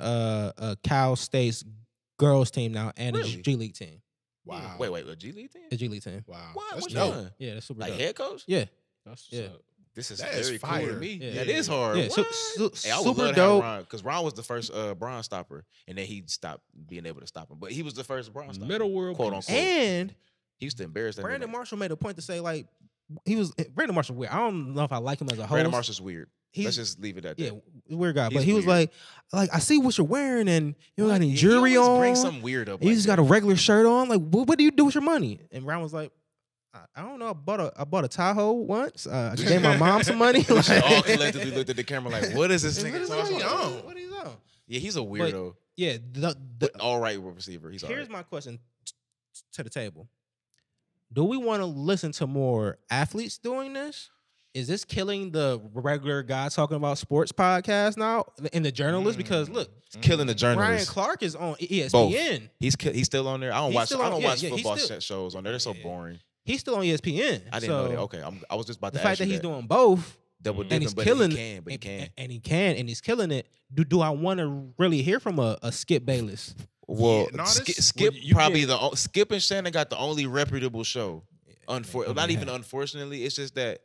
Cal State's girls team now and a G League team. Wow. Wait, a G League team? The G League team. Wow. What? That's What dope. doing? Yeah, that's super Like dope. head coach? Yeah. That's Yeah. This is That is very cool fire. to me. Yeah. That is hard. Yeah, What? Hey, I would super love to dope. have Ron, because Ron was the first Bron stopper, and then he stopped being able to stop him. But he was the first Bron stopper. Middle world quote peace. unquote. And He used to embarrass that Brandon nigga. Marshall made a point to say, like, Brandon Marshall weird. I don't know if I like him as a host. Brandon Marshall's weird. He's- Let's just leave it at that. Yeah, weird guy. But He's he was weird. like, I see what you're wearing, and you don't got any Yeah, he jewelry always on. Bring something weird up. You like just that. got a regular shirt on. Like, what do you do with your money? And Brown was like, I don't know. I bought a Tahoe once. I gave my mom some money. We should all collectively looked at the camera like, what is this nigga talking about? What is on? Yeah, he's a weirdo. Yeah, But all right receiver. He's all here's right. my question to the table. Do we want to listen to more athletes doing this? Is this killing the regular guy talking about sports podcast now and the journalists? Because look, Killing the Brian journalists. Clark is on ESPN. Both. He's still on there. I don't He's watch. still I on- don't yeah, watch yeah, he's football still- shows on there. They're so Yeah. boring. He's still on ESPN. I didn't know that. Okay, I was just about The to fact ask that you he's that. doing both Double and dipping, he's but killing he can. But he can. and he can and he's killing it. Do I want to really hear from a Skip Bayless? Yeah, Well, no, this- Skip well, you probably can't- Skip and Shannon got the only reputable show. they Not even have. unfortunately, it's just that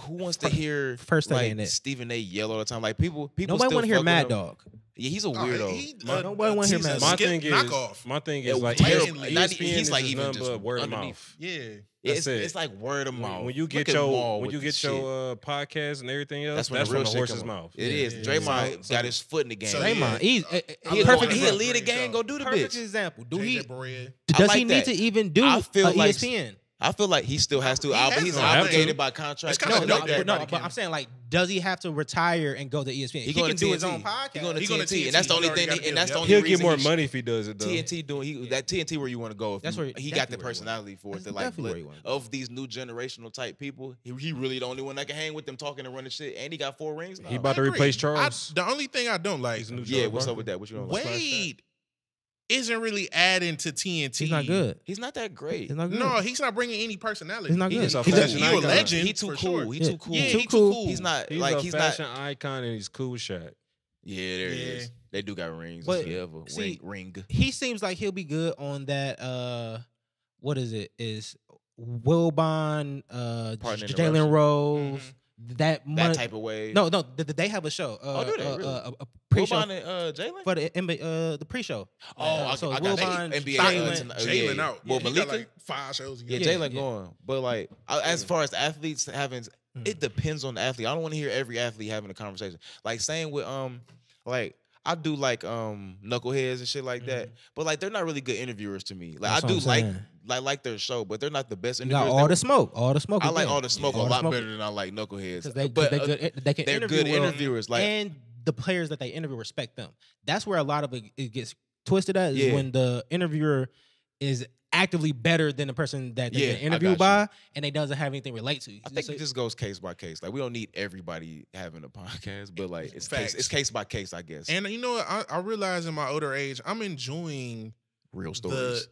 who wants to hear First thing like ain't it. Stephen A. yell all the time? Like people Nobody still want to hear fuck with Mad him. Dog. Yeah, he's a Oh, weirdo. Nobody wanna hear he's a Mad My Skip thing is, knockoff. my thing Yeah, is like terrible. He's like even nothing just but word of underneath. mouth. Yeah. That's it. It's like word of mouth. When you Look get at your Maul when with you this get your podcast and everything else, that's when that's the real from the shit horse's come out. mouth. It is. Yeah. Draymond So- got his foot in the game. So, Draymond, yeah. he's I he's love perfect. it. He'll He- lead a game. Go do the Perfect bitch. example. Do JJ he? Barea. I Does like he need that. to even do I feel like- ESPN? I feel like he still has to. He has He's to. obligated by contract. It's kinda No, dope no, that but everybody I'm saying, like, does he have to retire and go to ESPN? He going can to do his TNT. own podcast. He going to He going to TNT, and that's the TNT. only He already thing. got a And that's the deal. only He'll reason get more he- money if he does it though. TNT doing that TNT where you want to go. If That's where- he got exactly the where he personality for it. That's To like definitely where he wanna go. of these new generational type people, he really the only one that can hang with them talking and running shit. And he got 4 rings. Now. He about to I agree. replace Charles. The only thing I don't like, He's a new Yeah, Charles what's Barkley. up with that? What you don't like? Wade isn't really adding to TNT. He's not good. He's not that great. He's not good. No, he's not bringing any personality. He's not He good. just a He's fashion a- He a icon. legend. He too for cool. Sure. He Yeah. too cool. Yeah, Too he too cool. cool. He's not He's like a he's fashion not. icon and he's cool with Shaq. Yeah, there he Yeah. is. They do got rings. But, Whatever. see, Ring. He seems like he'll be good on that. What is it? Is Wilbon, Partner in the Jalen Russian. Rose, that That type of way. No, they have a show. do they? Really? A pre-show Wilbon and Jalen. for the pre-show. Oh, so I got Wilbon, that. NBA Jalen, Jalen out. Well, He got Malika. like 5 shows. Yeah, together. Jalen going. But like, as far as the athletes having, it depends on the athlete. I don't want to hear every athlete having a conversation. Like same with like I do like knuckleheads and shit like that. But like they're not really good interviewers to me. Like That's I what do I'm saying. like their show, but they're not the best You interviewers. got all the smoke. All the smoke. I is like there. all the smoke All a the lot smoke. better than I like knuckleheads. Because they can they're interview good well, interviewers. Like and the players that they interview respect them. That's where a lot of it gets twisted at. Is Yeah. when the interviewer is actively better than the person that they Yeah, get I interviewed got by, and they doesn't have anything to relate to. I think it just goes case by case. Like we don't need everybody having a podcast, but like it's Facts. case by case, I guess. And you know what? I realize in my older age, I'm enjoying Real stories.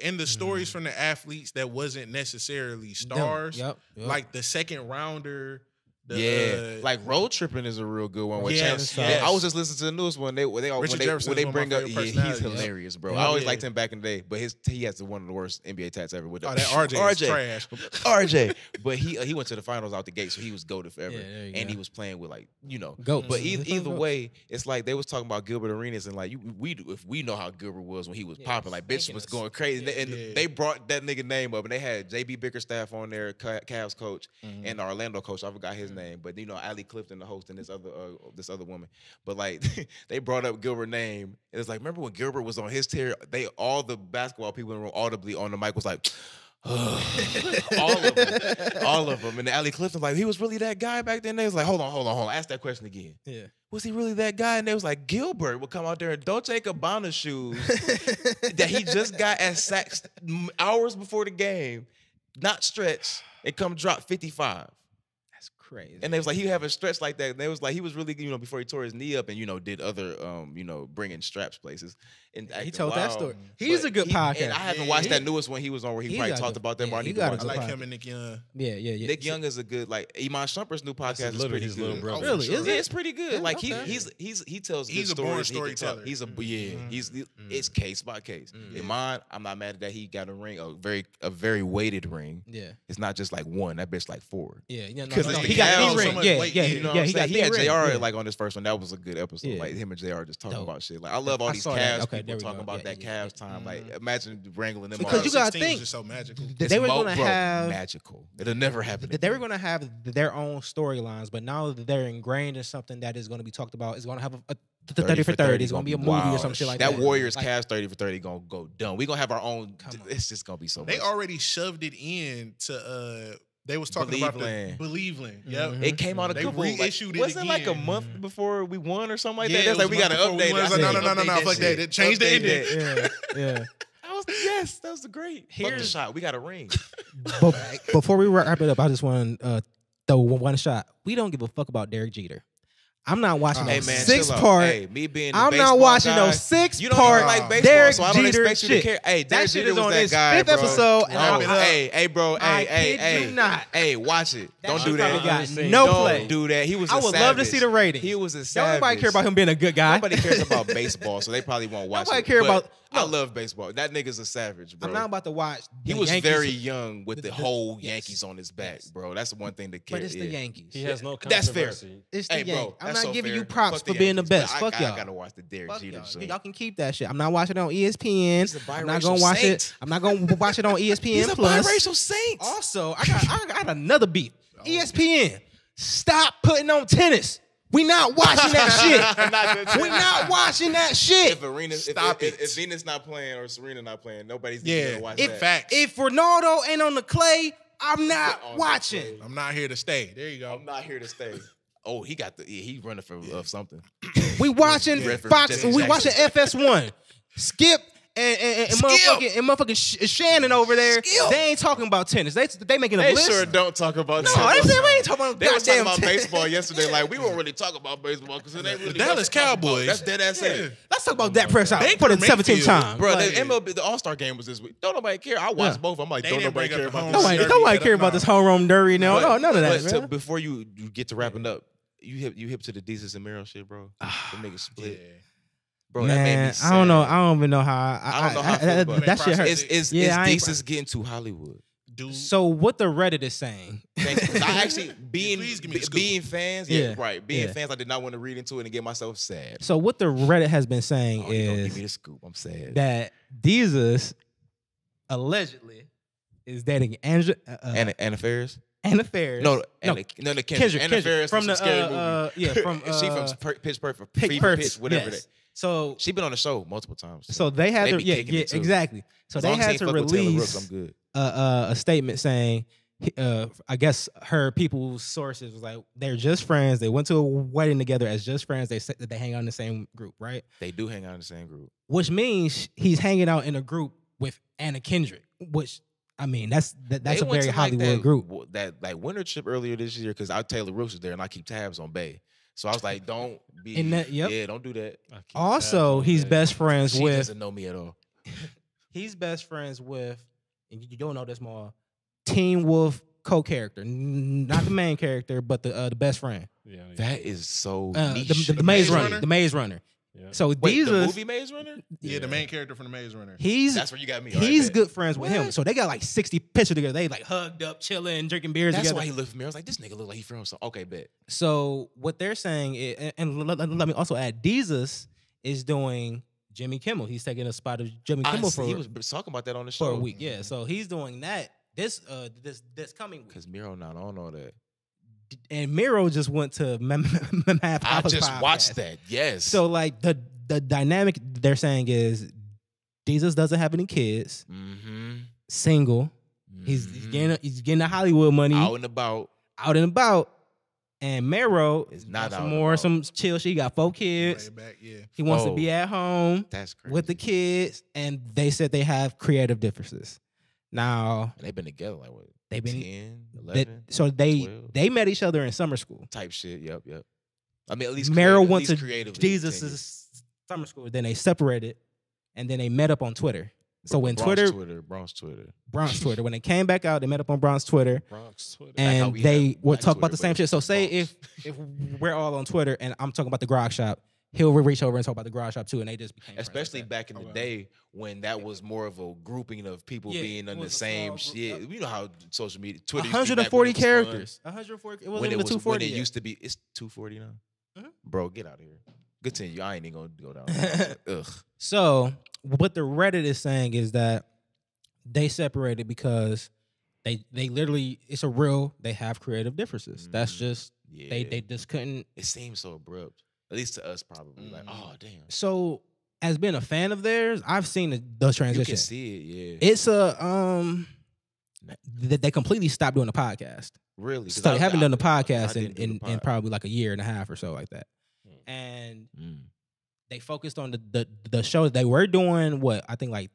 and the stories from the athletes that wasn't necessarily Them. stars. Yep. Like the second rounder. Like road tripping is a real good one. With Yes, Chance. yes. I was just listening to the newest one. When Richard Jefferson they is one of bring my up, favorite he's personalities. hilarious, bro. Yeah. I always Yeah. liked him back in the day, but he has one of the worst NBA tats ever with Oh, that RJ is trash. RJ. But he went to the finals out the gate, so he was goated forever. Yeah, there you And go. he was playing with like Goats. But Mhm. either way, it's like they was talking about Gilbert Arenas and like if we know how Gilbert was when he was Yeah, popping, like bitches spanking was us. going crazy. And Yeah. they brought that nigga name up, and they had JB Bickerstaff on there, Cavs coach, and the Orlando coach. I forgot his name, but Ali Clifton, the host, and this other woman. But like they brought up Gilbert's name. It was like, remember when Gilbert was on his tier? All the basketball people in the room audibly on the mic was like, all of them. And the Alley Clifton, like, he was really that guy back then. They was like, hold on, ask that question again. Yeah. Was he really that guy? And they was like, Gilbert would come out there in Dolce & Gabbana shoes that he just got at Saks hours before the game, not stretched, and come drop 55. That's crazy. And they was like, he have a stretch like that. And they was like, he was really, before he tore his knee up and, did other, bringing straps places. And he told that story. He's a good podcast. And I haven't watched that newest one he was on where he probably talked about that more. I like him and Nick Young. Yeah. Nick Young is a good, like, Iman Shumpert's new podcast is pretty his good. little brother. Really? Is it? It's pretty good. Yeah, like, okay. he tells He's good a born stories. storyteller. It's case by case. Iman, I'm not mad at that he got a ring, a very weighted ring. Yeah. It's not just like one. That bitch like 4. Yeah. Because he got so D-ring. much Yeah. weight. You know what I'm saying? He had D-ring. JR like on this first one. That was a good episode. Yeah. Like him and JR just talking Dope. about shit. Like I love all I these saw that. Cavs Okay, there people we talking go. about Yeah, that yeah, Cavs time. Like imagine wrangling them. Because all. you gotta 16 think was just so magical. they were gonna have magical. It'll never happen. they were gonna have their own storylines, but now that they're ingrained in something that is gonna be talked about, it's gonna have a 30 for 30. It's gonna be a movie or some shit like that. That Warriors Like, Cavs 30 for 30 gonna go dumb. We gonna have our own. Come on. It's just gonna be so. They much. already shoved it in to they was talking about the Believeland. Yep. Mhm. It came out a They couple. reissued it wasn't it like a again. month before we won or something like Yeah, that? That's it like was we a gotta month before we update won. it. I was like, no, fuck that. It changed the Update ending. that. Yeah. I was yes, that was great. Fuck the Here's- shot. We got a ring. But before we wrap it up, I just want to throw one shot. We don't give a fuck about Derek Jeter. I'm not watching Hey no man, 6-part. Hey, me being the I'm baseball not watching guy, no You 6-part. don't like baseball, Derek so I don't Jeter expect you shit. to care. Hey, That Derek shit Jeter is was on that his guy, 5th bro. episode, and I- Hey, bro. I Hey, kid you not. Hey, watch it. That Don't shit do probably that. got no Don't play. do that. He was. I would love to see the ratings. He was a Don't savage. nobody care about him being a good guy. Nobody cares about baseball, so they probably won't watch Nobody it. care But about- I no. love baseball. That nigga's a savage, bro. I'm not about to watch. He the was Yankees, very young with the whole yes. Yankees on his back, Yes. bro. That's the one thing that but cares. it's the Yankees. He has no That's fair. controversy. It's the Hey, bro, Yankees. I'm that's not so giving fair. you props Fuck for the being the Yankees, best. but Fuck y'all. I gotta watch the Derek Fuck Jeter y'all. show. Y'all can keep that shit. I'm not watching it on ESPN. He's a I'm not biracial gonna watch it. saint. I'm not gonna watch it on ESPN He's a Plus. biracial saint. Also, I got another beat. ESPN, stop putting on tennis. We not watching that shit. We not watching that shit. If Venus not playing or Serena not playing, nobody's gonna watch that. Facts. If Ronaldo ain't on the clay, I'm not On the watching. clay. I'm not here to stay. There you go. I'm not here to stay. Oh, he got he running for something. We watching Yeah, for Fox. Jesse We Jackson. watching FS1. Skip and motherfucking Shannon over there. Skip. They ain't talking about tennis. They making a They list. sure don't talk about No, tennis. they ain't talking about They was talking goddamn about tennis. baseball yesterday. Like we won't really talk about baseball because it ain't really The Dallas much to talk about. Cowboys. That's dead ass it. Let's talk about Dak Prescott Baker for the 17th Mayfield. time. Bro, Like, the MLB, the All-Star game was this week. Don't nobody care. I watched Yeah. both. I'm like, They don't didn't nobody bring care up the about home this. run. nobody Derby, care about this home run derby. No, But- none of that, but man. before you get to wrapping up, you hip to the Desus and Mero shit, bro. The niggas split. Bro, that made me Man, sad. I don't know. I don't even know how. I don't know how I feel about that it. shit hurt. Is Yeah, I ain't- Desus getting to Hollywood? Dude. So what the Reddit is saying? Thank you. I actually Please give me the scoop. being fans, Yeah, right. Being yeah. fans, I did not want to read into it and get myself sad. So what the Reddit has been saying Oh, you gonna give is me the scoop. I'm sad. that Jesus allegedly is dating Anna Faris? Anna Faris. No, Kendrick. Kendrick. Anna Faris from from the Scary Movie. yeah from she from Pitch Perfect, Pitch Fever Perfect, Pitch, whatever yes. that. So She been on the show multiple times. so they had They to be yeah kicking it too. exactly. So As they long as had ain't to fuck with Taylor release Rooks, I'm good. a statement saying, I guess her people's sources was like they're just friends. They went to a wedding together as just friends. They said that they hang out in the same group, right? They do hang out in the same group. Which means he's hanging out in a group with Anna Kendrick. Which I mean, that's They a went very to, like, Hollywood that, group. That like winter trip earlier this year because Taylor Rooks was there and I keep tabs on Bay. So I was like, don't be And that- yep. yeah, don't do that. Also, he's best friends She with doesn't know me at all. he's best friends with, and you don't know this more, Teen Wolf co-character, not the main character, but the best friend, Yeah, yeah. That is so the niche. Maze Maze Runner, Runner? the Maze Runner. Yeah. So Wait, these the are movie Maze Runner? Yeah, the main character from the Maze Runner. he's That's where you got me. All right, he's bet. good friends with him. What? So they got like 60 pictures together. They like hugged up, chilling, drinking beers That's together. why he looked familiar. I was like, this nigga look like he from something. Okay, bet. So what they're saying is, and let me also add, Deezus is doing Jimmy Kimmel. He's taking a spot of Jimmy Kimmel he was talking about that on the show for a week. Yeah, so he's doing that this coming week. because Miro not on all that. And Miro just went to Manhattan. I just watched that. Yes. So like the dynamic they're saying is Jesus doesn't have any kids, mm-hmm. single, He's getting the Hollywood money out and about. And Mero is not some out more, about. some chill. She got 4 kids. Back, yeah. He wants to be at home. That's crazy. With the kids, and they said they have creative differences. Now and they've been together like what? They've been 10, 11, so 12. they met each other in summer school Type shit. Yep. I mean, at least Mero went to creatively Jesus' summer school. Then they separated, and then they met up on Twitter. So when Bronx Bronx Twitter, when they came back out, they met up on Bronx Twitter, and like they would talk about Twitter, the same shit. So say if we're all on Twitter and I'm talking about the Grog Shop, he'll reach over and talk about the Grog Shop too, and they just became especially back in the day when that was more of a grouping of people being on the same shit. You know how social media, Twitter, 140 characters, 140. It wasn't even 240. When it used to be, it's 240 now. Mm-hmm. Bro, get out of here. Continue. I ain't even gonna go down. Ugh. So what the Reddit is saying is that they separated because they literally, it's a real, they have creative differences. That's just they just couldn't. It seems so abrupt, at least to us probably. Like, oh damn. So as being a fan of theirs, I've seen the transition. You can see it. Yeah. It's a they completely stopped doing the podcast. Really? So they haven't done the podcast in probably like a year and a half or so like that. And they focused on the shows they were doing. What I think like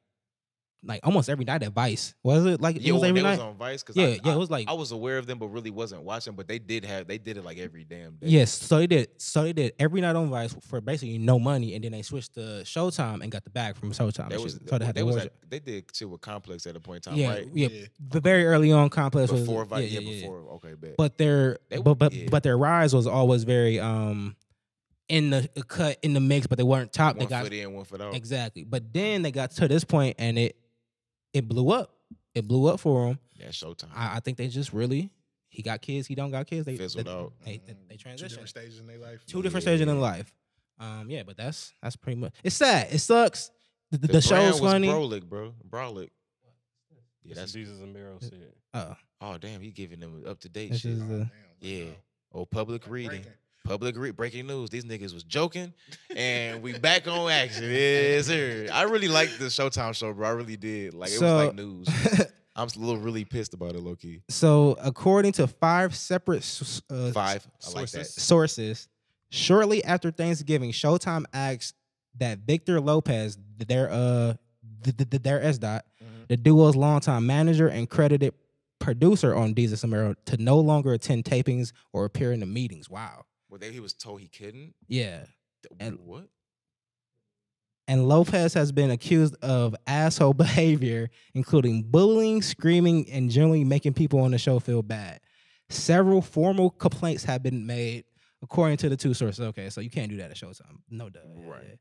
almost every night at Vice, was it? Like it was every night. Was on Vice, cause it was like I was aware of them, but really wasn't watching. But they did it like every damn day. Yes, so they did every night on Vice for basically no money, and then they switched to Showtime and got the bag from Showtime. They did shit with Complex at a point in time, yeah, right? Yeah, very early on, Complex before was before. Okay, bet. But their rise was always very in the cut, in the mix, but they weren't top. One foot in, one foot out. Exactly. But then they got to this point, and it blew up. It blew up for him. Yeah, Showtime. I think they just really, he got kids, he don't got kids. They fizzled out. They transitioned. 2 different stages in their life. 2 different stages in their life. Yeah, but that's pretty much. It's sad. It sucks. The show's funny. Brolic, bro. Brolic. Yeah, that's Jesus and Mero said. Oh damn, he giving them up to date shit. Yeah. Oh, public reading. Breaking news. These niggas was joking, and we back on action. Yes, sir. I really liked the Showtime show, bro. I really did. Like, it was like news. I'm a little really pissed about it, low key. So, according to 5 separate sources, shortly after Thanksgiving, Showtime asked that Victor Lopez, their S-Dot, the duo's longtime manager and credited producer on Jesus and Mero, to no longer attend tapings or appear in the meetings. Wow. Well, he was told he couldn't? Yeah. And what? And Lopez has been accused of asshole behavior, including bullying, screaming, and generally making people on the show feel bad. Several formal complaints have been made, according to the 2 sources. Okay, so you can't do that at Showtime. No duh. Right.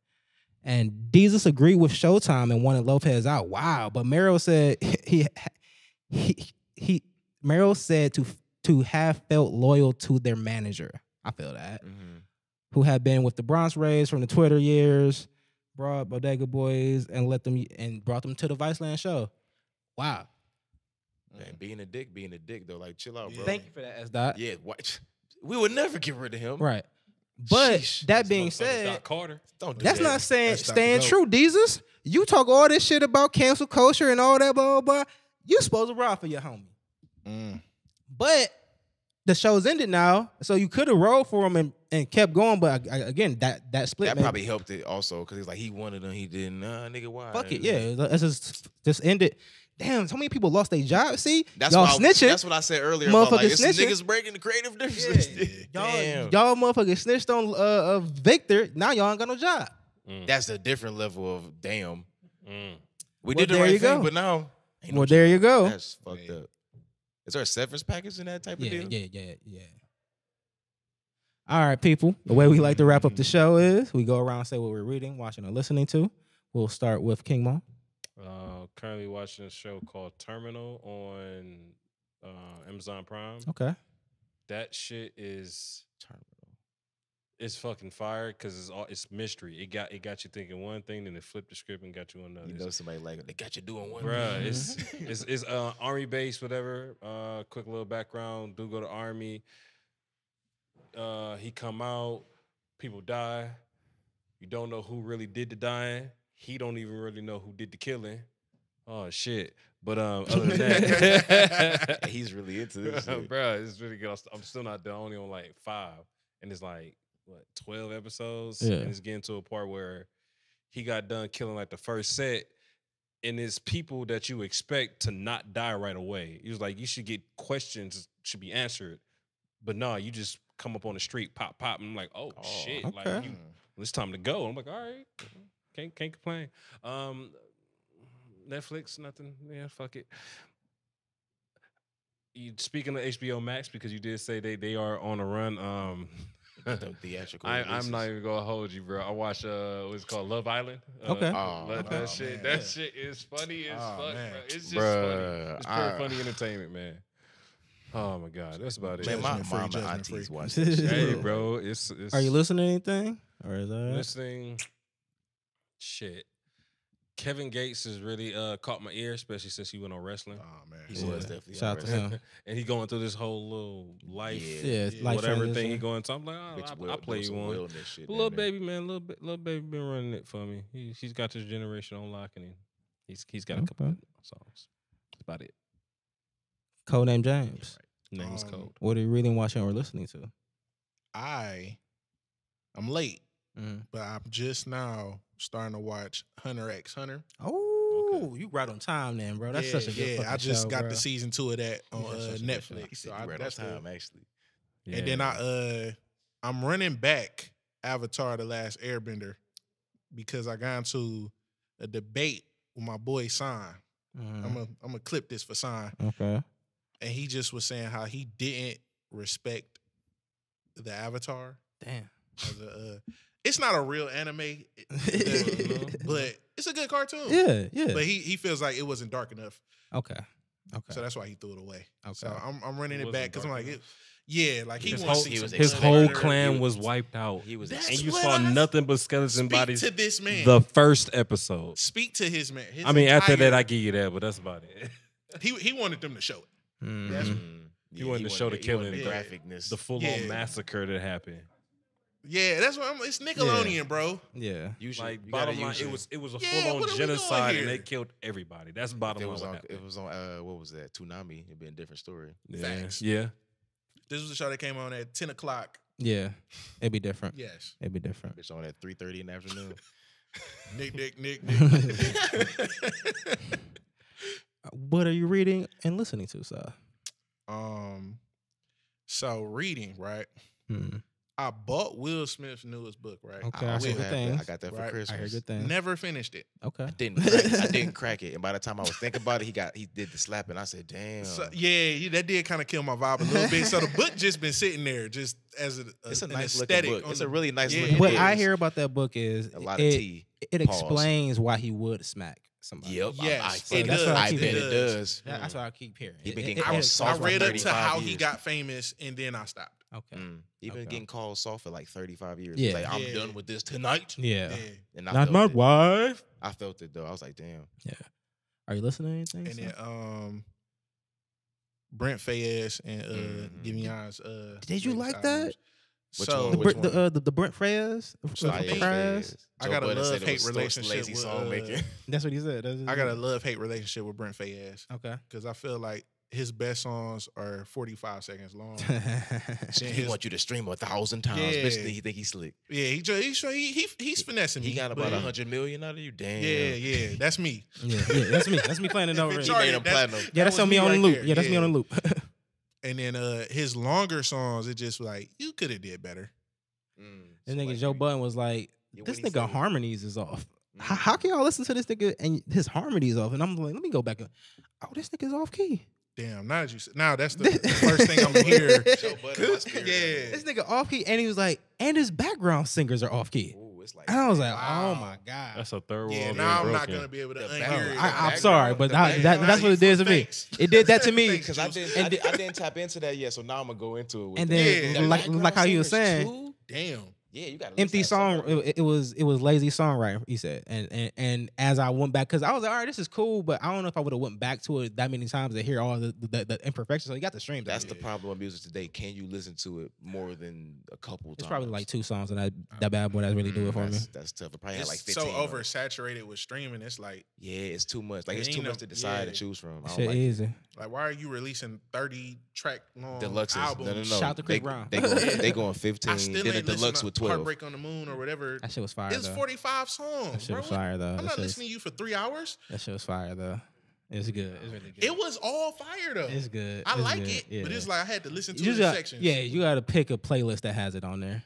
And Jesus agreed with Showtime and wanted Lopez out. Wow. But Mero said Mero said to have felt loyal to their manager. I feel that. Who had been with the Bronx Rays from the Twitter years, brought Bodega Boys and brought them to the Viceland show. Wow. Man, being a dick though. Like, chill out, bro. Thank you for that, S-Dot. Yeah, what? We would never get rid of him. Right. But that being said, Carter. Don't do that's that. not staying true, Jesus. You talk all this shit about cancel culture and all that, blah, blah, blah. You supposed to ride for your homie. But the show's ended now, so you could have rolled for him and kept going. But again, that split. That probably helped it also, because he's like, he wanted him, he didn't. Nigga, why? Fuck it, yeah. Let's just end it. Damn, so many people lost their job. See, that's y'all snitching. That's what I said earlier. About, like, it's snitching. niggas breaking the creative differences. Yeah. Y'all motherfuckers snitched on Victor. Now y'all ain't got no job. That's a different level of damn. We Well, did the there right you thing, go. but now. Well, there you go. That's fucked up. Is there a severance package in that type of deal? Yeah. All right, people. The way we like to wrap up the show is we go around and say what we're reading, watching, or listening to. We'll start with King Mo. Currently watching a show called Terminal on Amazon Prime. Okay. That shit is Terminal. It's fucking fire because it's mystery. It got you thinking one thing, then it flipped the script and got you on another. You know somebody like they got you doing one. Bruh, it's army base, whatever. Quick little background. Do go to army. He come out. People die. You don't know who really did the dying. He don't even really know who did the killing. Oh shit! But other than that, He's really into this shit. bro, it's really good. I'm still not done. Only on like 5, and it's like what 12 episodes, Yeah. and it's getting to a part where he got done killing like the first set, and it's people that you expect to not die right away. He was like, you should get questions should be answered, but no, you just come up on the street, pop, and I'm like, oh shit, okay. like it's time to go. I'm like, all right, can't complain. Netflix, nothing. Yeah, fuck it. You speaking of HBO Max, because you did say they are on a run. The theatrical. I'm not even gonna hold you, bro. I watch what's it called, Love Island. Okay. That shit. man. That shit is funny as fuck, man. bro. It's just Bruh, funny. It's pure funny entertainment, man. Oh my god, that's about it. Man, my Judgment free, mom and judgment aunties free. watch that shit. Hey, bro, it's. Are you listening to anything? Or is that listening? Shit. Kevin Gates has really caught my ear, especially since he went on wrestling. Oh man. He was definitely. Shout out to him. And he going through this whole little life, Yeah, it's life whatever transition. thing he going to. I'm like, I'll play you one. Little baby, man, little baby been running it for me. He's got this generation on lock, and he's got a couple of songs. That's about it. CodeNameJames. Name's Code. What are you reading, watching, or listening to? I'm late, but I'm just now starting to watch Hunter x Hunter. Oh, you right on time then, bro. That's such a good fucking I just show, got bro. the season 2 of that on That's such a good show. Netflix. So Right that's on time, actually. Yeah. And then I'm running back Avatar: The Last Airbender because I got into a debate with my boy Sign. I'm gonna clip this for Sign, Okay. and he just was saying how he didn't respect the Avatar. Damn. As it's not a real anime, but it's a good cartoon. Yeah. But he feels like it wasn't dark enough, Okay. so that's why he threw it away. Okay. So I'm running it Wasn't back because I'm dark like, enough. like he His wants whole, to see some his blood whole and clan everything. was wiped out. He was. That's And you what saw I- nothing but skeleton Speak bodies. to this man. The first episode. Speak to his man. His I mean, after that, entire- I give you that, but that's about it. he wanted them to show it. That's He wanted to show the killing. the Yeah. graphicness. The full-on Yeah. massacre that happened. That's what it's Nickelodeon, bro. Yeah. You should, Like you gotta bottom line, use it was a Yeah, full-on what are we genocide, doing and they here? killed everybody. That's bottom It line. was what on. happened. It was on. What was that? Toonami. It'd be a different story. Facts. Yeah. This was a show that came on at 10 o'clock. Yeah. It'd be different. Yes. It'd be different. Bitch on at 3:30 in the afternoon. Nick. What are you reading and listening to, sir? So reading, right? I bought Will Smith's newest book, right? Okay. I I also heard good have that. things. I got that for Right. I Christmas. heard good things. Never finished it. Okay. I didn't crack it, and by the time I was thinking about it, he did the slapping. I said, "Damn." So, that did kind of kill my vibe a little bit. So the book just been sitting there, just as It's a an nice aesthetic. looking book. on It's the- a really nice Yeah, looking it What book. I hear about that book is A lot of it, tea. it Pause. explains why he would smack somebody. Yep. Yes, I it bet does. I It bet it does. does. That's what I keep hearing. He been It- getting it- called it soft I for read up to 35 how he years. got famous, and then I stopped. Okay. He been Okay. getting called soft for like 35 years. Yeah. He's like, I'm Yeah. done with this tonight. Yeah. Yeah. And I Not felt my it. wife. I felt it though. I was like, damn. Are you listening to anything? And sir? then Brent Fayez and Givion's Did you latest like that? albums. Which So one? the, Which Br- the Brent Freyes? So I think- Freyes? I got a Budden said it love-hate was Stork's relationship lazy with, song making. That's what he said. That's what he I got a said. love-hate relationship with Brent Fayez Okay. because I feel like his best songs are 45 seconds long. He His- want you to stream 1,000 times. Yeah. Bitch, he think he's slick. Yeah, he's finessing me. He got about but- 100 million out of you. Damn. Yeah, that's me. Yeah, that's me. That's me playing it over. If He it's made already- him that's- platinum. Yeah, that's that on was me on right loop. there. Yeah, that's me on loop. And then his longer songs, it just like you could have did better. This nigga Joe Budden was like, Yeah, this what he nigga said. harmonies is off. How can y'all listen to this nigga and his harmonies off? And I'm like, let me go back. Oh, this nigga's off key. Damn, now that you said, now that's the first thing I'm gonna hear. Joe Budden, my spirit Yeah. This nigga off key, and he was like, and his background singers are off key. Ooh, it's like, And I was like, Wow. oh my god. That's a third world. Yeah, being now I'm not broken. gonna be able to The unhear background- it. I'm sorry, but The that's background- what it did to me. Thanks. It did that to me. Thanks, because I Juice. didn't tap into that yet, so now I'm gonna go into it. With And that. then Yeah, like how you were Background saying, singers too? Damn. Yeah, you got empty song. It was lazy songwriting. He said, and as I went back, because I was like, all right, this is cool, but I don't know if I would have went back to it that many times to hear all the imperfections. So you got the streams. That's the problem with music today. Can you listen to it more than a couple times? It's probably like 2 songs and that bad boy that really do it for me. That's tough. It probably had like It's 15. so oversaturated with streaming. It's like, yeah, it's too much. Like it's too much to decide to choose from. I don't Shit like easy. like, why are you releasing 30 track long Deluxes. albums? No. Shout out to Chris Brown. They going 15. I still Then a ain't deluxe listening with to 12. Heartbreak on the Moon or whatever. That shit was fire. It's though. 45 songs. That shit bro. was fire though. I'm not listening to you for 3 hours. That shit was fire though. It's good. It's really good. It was all fire though. It's good. I It's like good. it, Yeah. but it's like I had to listen to You the just sections. yeah, you got to pick a playlist that has it on there.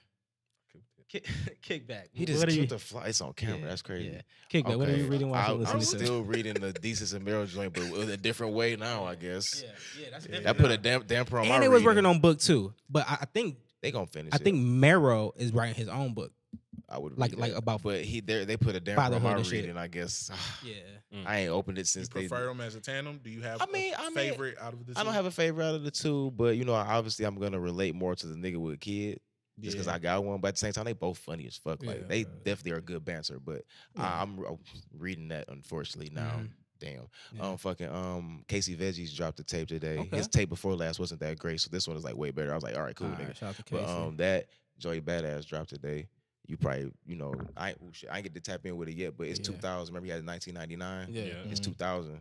Kick back. He just What are kept you? the fly. It's on camera. Yeah, That's crazy. Yeah. Kick back. What are you reading? Watching? I'm Listening to? still reading the Desus and Mero joint, but in a different way now, I guess. Yeah, that's different. That put a damper on my And they was reading. working on book 2, but I think They gonna finish. I think Mero is writing his own book. I would like read like that. about but they put a damper on fatherhood my and shit. reading. I guess yeah. I ain't opened it since You they. prefer them as a tandem? Do you have I mean, a favorite out of the two? I don't have a favorite out of the two, but you know, obviously, I'm gonna relate more to the nigga with a kid. Just because I got one, but at the same time, they both funny as fuck. Like they definitely are good banter. But I'm reading that unfortunately now. Damn. Casey Veggies dropped the tape today. Okay. His tape before last wasn't that great, so this one is like way better. I was like, all right, cool, nigga. Shout out to Casey. But that Joey Badass dropped today. You probably, you know, I ain't get to tap in with it yet, but it's 2000. Remember, he had 1999. Yeah. It's 2000.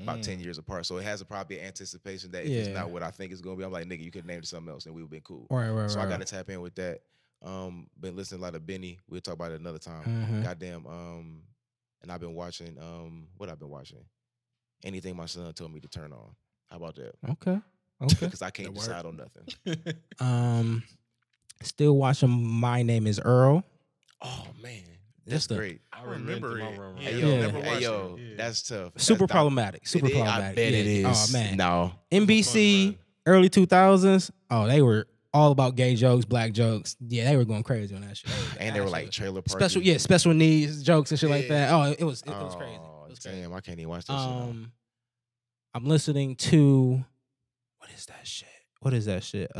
About 10 years apart. So it has probably an anticipation that if it's not what I think it's going to be, I'm like, nigga, you could name it something else and we would have been cool. Right. So I got to tap in with that. Been listening a lot of Benny. We'll talk about it another time. Goddamn. And I've been watching, what I've been watching? Anything my son told me to turn on. How about that? Okay. Because I can't decide on nothing. Still watching My Name is Earl. Oh, man. That's great. I remember it. That's tough. Super problematic. Super problematic. I bet it is. Oh man. No. NBC early 2000s. Oh, they were all about gay jokes, black jokes. Yeah, they were going crazy on that shit. And they were like trailer park. Special needs jokes and shit like that. Oh, it was crazy. It was crazy. Damn, I can't even watch that shit. I'm listening to what is that shit?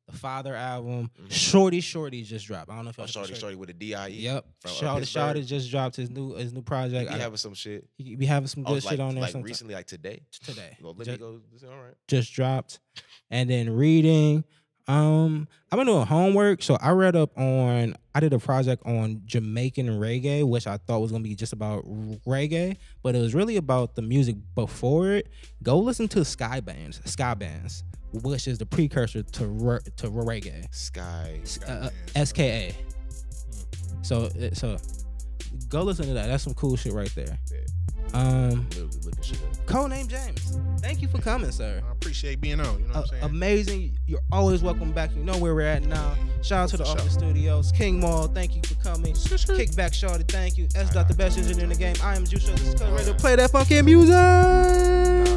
The Father album. Shorty just dropped. I don't know if Shorty with a D.I.E. Yep. Shorty just dropped his new project. He having some shit. He be having some good shit on there. Like recently, like today. Let me go. All right. Just dropped. And then reading. I've been doing homework, so I did a project on Jamaican reggae, which I thought was gonna be just about reggae, but it was really about the music before it. Go listen to ska bands, which is the precursor to reggae. SKA. So go listen to that. That's some cool shit right there. CodeNameJames, thank you for coming, sir. I appreciate being on. You know what I'm saying? Amazing. You're always welcome back. You know where we're at now. Shout out to the Office Studios. King Mall, thank you for coming. Kickback Shorty, thank you. S. The best engineer in the game. I am Juice. This is Code Radio. Play that funky music.